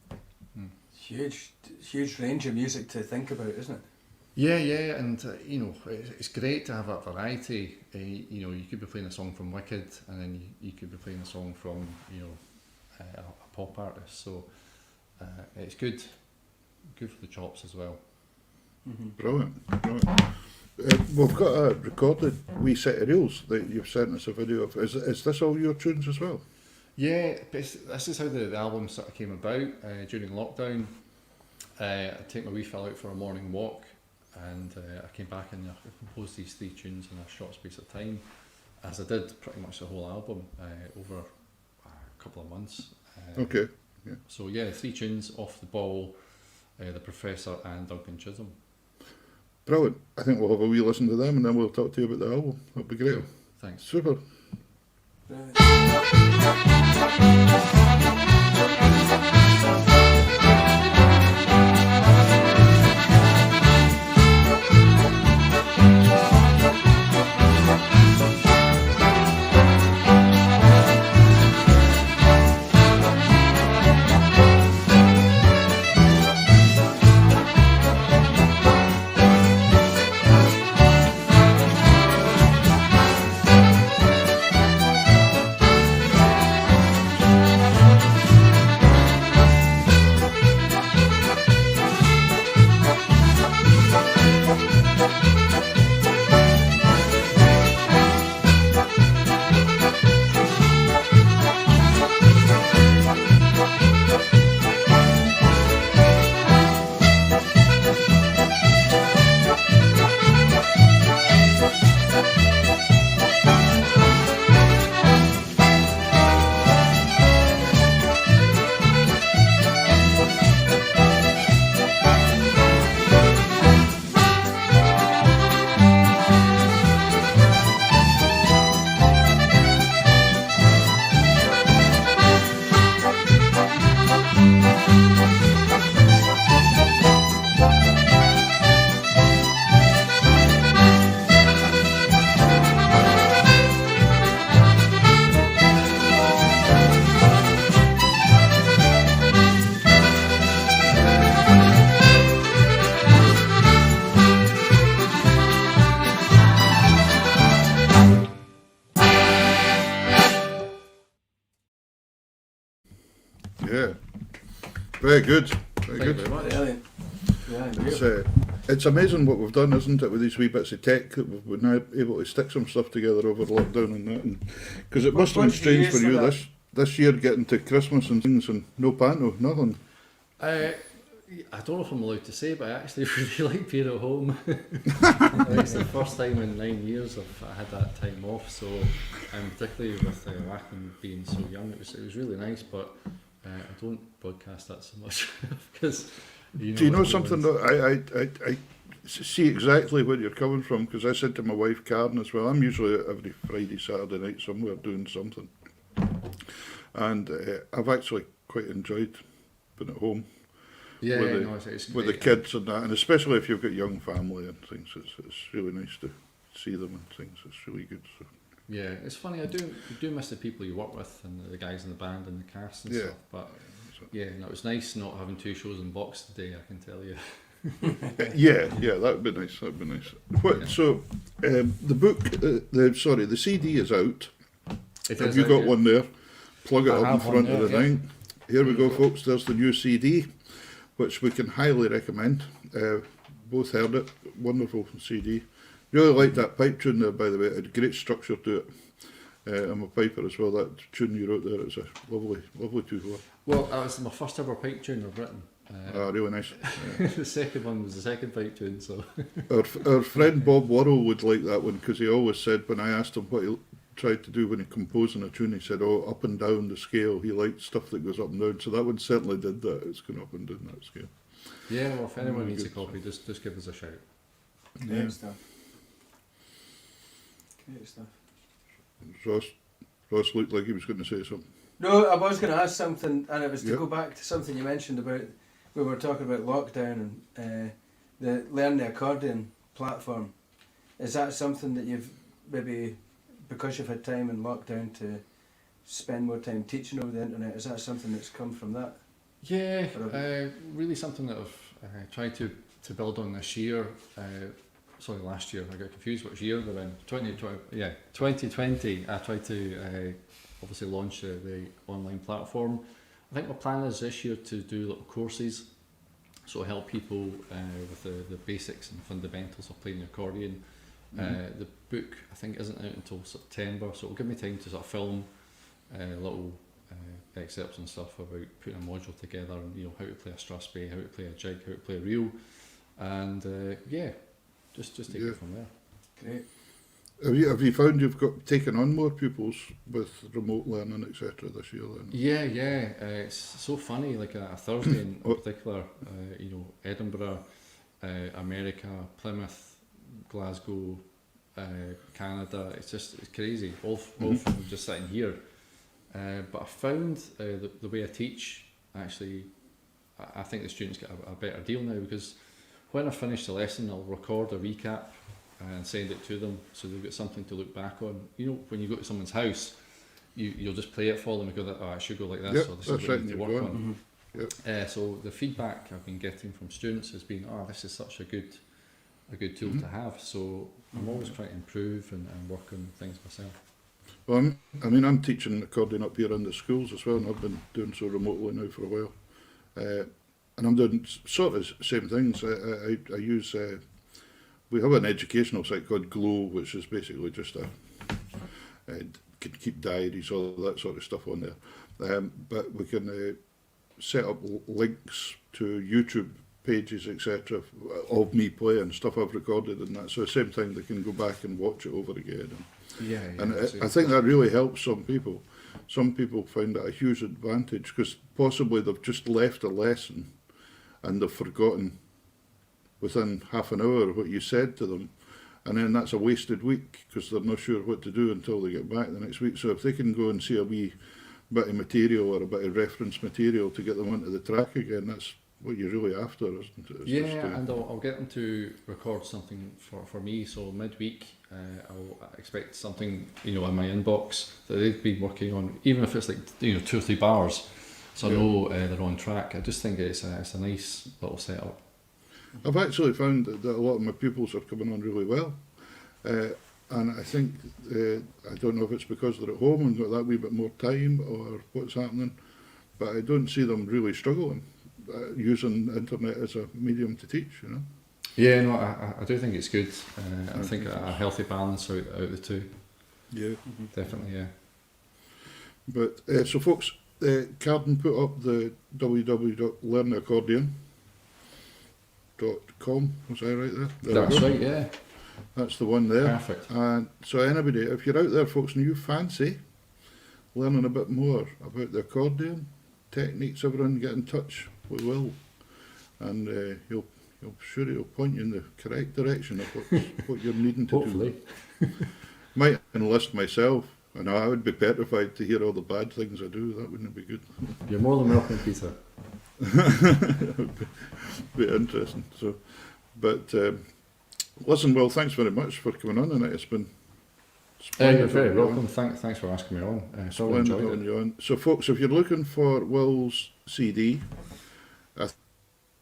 B: Huge range of music to think about, isn't it?
E: Yeah, and you know, it's great to have that variety. You know, you could be playing a song from Wicked, and then you could be playing a song from, you know, a pop artist. So it's good for the chops as well.
A: Mm-hmm. Brilliant. We've got a recorded wee set of reels that you've sent us a video of. Is this all your tunes as well?
E: Yeah, this is how the album sort of came about. During lockdown, I'd take my wee fella out for a morning walk, and I came back and I composed these 3 tunes in a short space of time, as I did pretty much the whole album over a couple of months.
A: Okay. Yeah.
E: So yeah, 3 tunes: Off the Ball, The Professor, and Duncan Chisholm.
A: Brilliant. I think we'll have a wee listen to them and then we'll talk to you about the album. That'll be great.
E: Cool. Thanks.
A: Super. Yeah. Very good. Very
E: Thank you
A: good.
E: very much.
B: Brilliant. Yeah,
A: It's amazing what we've done, isn't it, with these wee bits of tech that we've been now able to stick some stuff together over lockdown and that. Because it must have been
B: What did you
A: strange
B: use
A: for you
B: for that?
A: this year getting to Christmas and things and no panto, nothing.
E: I don't know if I'm allowed to say, but I actually really like being at home. It's the first time in 9 years I had that time off, so particularly with Wacken being so young, it was really nice. But I don't broadcast that so much because.
A: Do you know something that I see exactly where you're coming from? Because I said to my wife Karen as well, I'm usually every Friday, Saturday night somewhere doing something, and I've actually quite enjoyed being at home.
E: Yeah,
A: it's with the kids and that, and especially if you've got young family and things, it's really nice to see them and things. It's really good. So.
E: Yeah, it's funny. I do miss the people you work with and the guys in the band and the cast and stuff. But yeah, no, it was nice not having 2 shows in box today. I can tell you.
A: yeah, that'd be nice. That'd be nice. So, the book, the CD is out. Have you got one there? Plug it up in front of the thing. Here we go, folks. There's the new CD, which we can highly recommend. Both heard it. Wonderful CD. Really like that pipe tune there, by the way. It had great structure to it. I'm a piper as well. That tune you wrote there, it's a lovely tune.
E: Well, that was my first ever pipe tune I've written.
A: Really nice.
E: The second one was the second pipe tune. So
A: our friend Bob Worrell would like that one because he always said when I asked him what tried to do when he composing a tune. He said, "Oh, up and down the scale." He liked stuff that goes up and down. So that one certainly did that. It's going up and down that scale.
E: Yeah, well, if anyone
A: Really
E: needs a
A: good
E: copy, just give us a shout.
A: Yeah.
B: Great stuff. Great stuff.
A: Ross looked like he was going to say something.
B: No, I was going to ask something, and it was to
A: Yep.
B: go back to something you mentioned about, we were talking about lockdown and the Learn the Accordion platform. Is that something that you've maybe, because you've had time in lockdown to spend more time teaching over the internet, is that something that's come from that?
E: Yeah, really something that I've tried to build on this year. Sorry, last year. I got confused which year we're in. 2020. I tried to obviously launch the online platform. I think my plan is this year to do little courses, so help people with the basics and fundamentals of playing the accordion. The book, I think, isn't out until September, so it'll give me time to sort of film little excerpts and stuff about putting a module together, and how to play a strathspey, how to play a jig, how to play a reel, and just take it from there.
B: Great.
A: Have you found you've got taken on more pupils with remote learning, etc. this year then?
E: Yeah. It's so funny. Like a Thursday in particular, Edinburgh, America, Plymouth, Glasgow, Canada. It's crazy. All from just sitting here. But I found the way I teach, actually, I think the students get a better deal now, because when I finish the lesson, I'll record a recap and send it to them, so they've got something to look back on. When you go to someone's house, you'll just play it for them and go, "Oh, I should go like this," or "This is what I need to work on." So the feedback I've been getting from students has been, "Oh, this is such a good tool to have." So I'm always trying to improve and work on things myself.
A: Well, I'm teaching accordion up here in the schools as well, and I've been doing so remotely now for a while. And I'm doing sort of same things. I use, we have an educational site called Glow, which is basically just can keep diaries, all that sort of stuff on there. But we can set up links to YouTube pages, etc., of me playing stuff I've recorded and that. So same thing, they can go back and watch it over again. And I think that really helps some people. Some people find that a huge advantage, because possibly they've just left a lesson and they've forgotten within half an hour what you said to them, and then that's a wasted week because they're not sure what to do until they get back the next week. So if they can go and see a wee bit of material or a bit of reference material to get them onto the track again, that's what you're really after, isn't it?
E: And I'll get them to record something for me, so midweek I'll expect something in my inbox that they've been working on, even if it's like 2 or 3 bars, so I know they're on track. I just think it's a nice little setup.
A: I've actually found that a lot of my pupils are coming on really well, and I think I don't know if it's because they're at home and got that wee bit more time or what's happening, but I don't see them really struggling using the internet as a medium to teach.
E: Yeah, no, I do think it's good. I think a healthy balance out the two.
A: Yeah,
E: definitely. Yeah.
A: But so folks, Carden put up the www.learnaccordion.com. Was I right there?
E: That's right. Yeah.
A: That's the one there.
E: Perfect.
A: And so anybody, if you're out there, folks, and you fancy learning a bit more about the accordion techniques, everyone get in touch. We will, and he'll point you in the correct direction of what you're needing to
E: Hopefully.
A: do. Might enlist myself. I know I would be petrified to hear all the bad things I do. That wouldn't be good.
E: You're more than welcome, Peter.
A: It would be interesting. So, but listen, Will, thanks very much for coming on tonight. It's been splendid.
E: You're very welcome. Thanks for asking me on. So enjoyed it.
A: You on. So, folks, if you're looking for Will's CD, I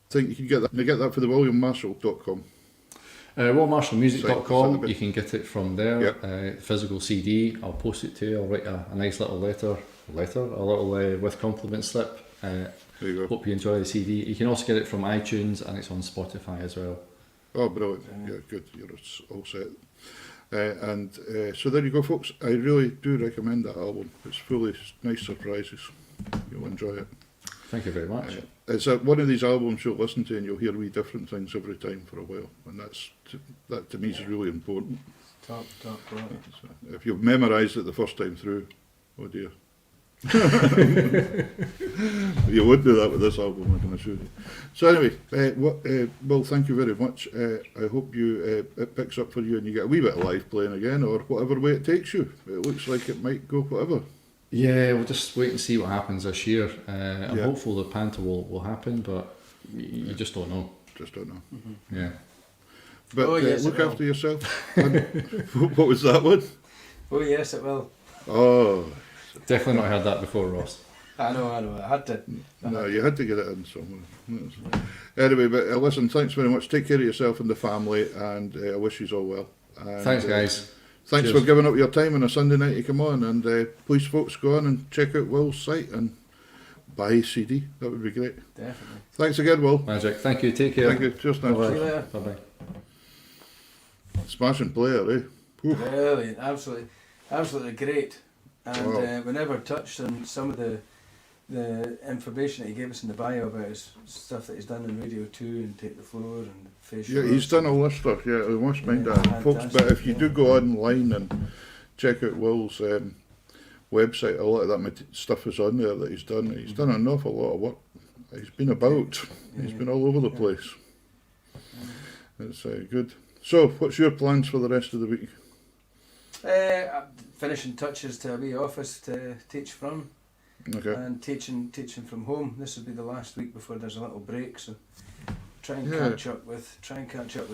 A: think you can get that. You get that for the WilliamMarshall.com.
E: WilliamMarshallMusic.com. You can get it from there.
A: Yep.
E: Physical CD. I'll post it to you. I'll write a nice little letter, a little with compliment slip.
A: There you go.
E: Hope you enjoy the CD. You can also get it from iTunes, and it's on Spotify as well.
A: Oh, brilliant. Yeah, good. You're all set. So there you go, folks. I really do recommend that album. It's full of nice surprises. You'll enjoy it.
E: Thank you very much.
A: It's one of these albums you'll listen to and you'll hear wee different things every time for a while, and that to me is really important.
B: Top quality.
A: So if you've memorised it the first time through, oh dear. You would do that with this album, I can assure you. So anyway, Will, thank you very much. I hope it picks up for you and you get a wee bit of live playing again, or whatever way it takes you. It looks like it might go whatever.
E: Yeah, we'll just wait and see what happens this year. I'm
A: Yeah.
E: hopeful the banter will happen, but you just don't know.
A: Just don't know.
E: Yeah.
A: But
B: Oh, yes,
A: look
B: it will.
A: after yourself. What was that one?
B: Oh yes, it will.
A: Oh,
E: Definitely not heard that before, Ross.
B: I know. I had to.
A: no, you had to get it in somewhere. Yes. Anyway, but listen, thanks very much. Take care of yourself and the family, and I wish you all well. And,
E: Thanks, guys.
A: Thanks
E: Cheers.
A: for giving up your time on a Sunday night to come on, and please, folks, go on and check out Will's site and buy his CD. That would be great.
B: Definitely.
A: Thanks again, Will.
E: Magic. Thank you. Take care.
A: Thank you. Just now.
B: See you
E: Bye-bye.
B: later.
E: Bye-bye.
A: Smashing player, eh? Oof.
B: Brilliant, absolutely great. And
A: Wow.
B: we never touched on some of the information that he gave us in the bio about his stuff that he's done in Radio 2 and Take the Floor and Facial.
A: Yeah, he's done all this stuff. Yeah, we must mind
B: Yeah,
A: that, folks. But if you
B: fantastic.
A: do go online and check out Will's website, a lot of that stuff is on there that he's done. He's done an awful lot of work. He's been about. He's been all over the place. It's good. So, what's your plans for the rest of the week?
B: I'm finishing touches to a wee office to teach from,
A: Okay.
B: and teaching from home. This will be the last week before there's a little break, so try and
A: Yeah.
B: catch up with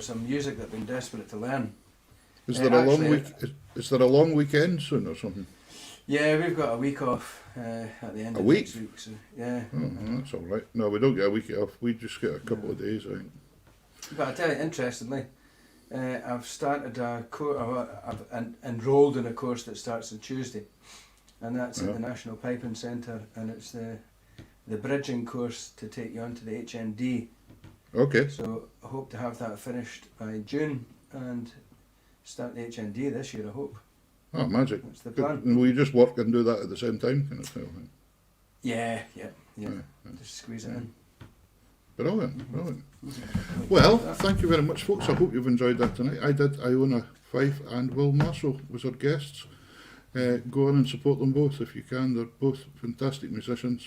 B: some music that I've been desperate to learn.
A: Is there a long
B: actually,
A: week? Is there a long weekend soon or something?
B: Yeah, we've got a week off at the end
A: A
B: of
A: week?
B: next week. So yeah,
A: Oh, that's all right. No, we don't get a week off. We just get a couple of days, I think.
B: but I tell you, interestingly, I've started I've enrolled in a course that starts on Tuesday, and that's at the National Piping Centre, and it's the bridging course to take you onto the HND.
A: Okay.
B: So I hope to have that finished by June and start the HND this year, I hope.
A: Oh, magic.
B: That's the
A: Good.
B: plan.
A: And will you just work and do that at the same time, kind of thing?
B: Yeah.
A: Yeah.
B: Just squeeze it in.
A: Brilliant, brilliant. Well, thank you very much, folks. I hope you've enjoyed that tonight. I did. Iona Fife and Will Marshall was our guests. Go on and support them both if you can. They're both fantastic musicians.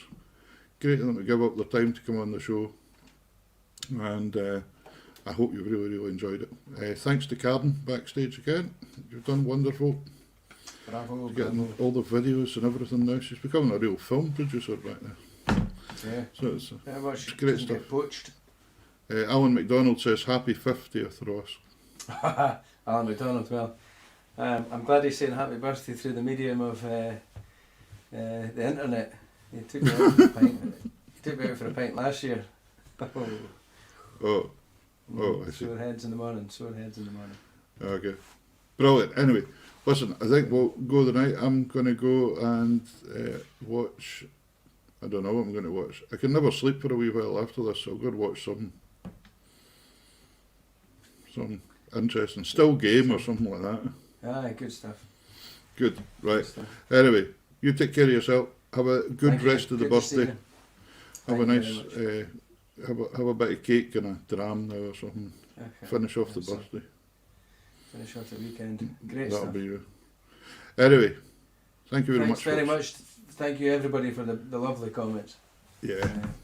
A: Great of them to give up their time to come on the show. And I hope you've really, really enjoyed it. Thanks to Carden backstage again. You've done wonderful.
B: Bravo,
A: Getting
B: bravo.
A: all the videos and everything now. She's becoming a real film producer back there.
B: Yeah.
A: So it's
B: Yeah, well, she
A: great
B: doesn't
A: stuff.
B: get poached.
A: Alan McDonald says happy 50th, Ross.
B: Alan McDonald, well, I'm glad he's saying happy birthday through the medium of the internet. He took me out for a pint. He took me out for a pint last year.
A: Oh, I see.
B: Sore heads in the morning.
A: Okay. Brilliant. Anyway, listen, I think we'll go tonight. I'm going to go and watch. I don't know what I'm going to watch. I can never sleep for a wee while after this, so I'll go and watch some interesting still game or something like that.
B: Aye, good stuff.
A: Good. Right.
B: Good stuff.
A: Anyway, you take care of yourself. Have a good
B: Thank you.
A: rest of the
B: Good to see
A: birthday.
B: you.
A: Have a
B: Thank
A: nice.
B: you
A: Have a bit of cake and a dram now or something.
B: Okay.
A: Finish off the
B: So,
A: birthday.
B: Finish off the weekend. Great
A: That'll
B: stuff.
A: be you. Anyway, thank you very
B: Thanks
A: much.
B: very
A: folks.
B: much. Thank you everybody for the lovely comments.
A: Yeah.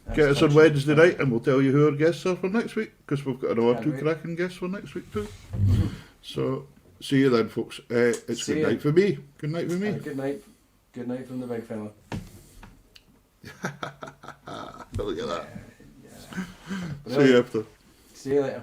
B: That's
A: Get us on
B: touching.
A: Wednesday night and we'll tell you who our guests are for next week, because we've got another
B: Can't
A: two
B: wait.
A: cracking guests for next week too. So, see you then, folks. It's
B: See
A: good
B: ya.
A: night for me. Good night for me.
B: Good night. Good night from the big fella.
A: Look at that.
B: Yeah.
A: See you
B: Brilliant.
A: after.
B: See you later.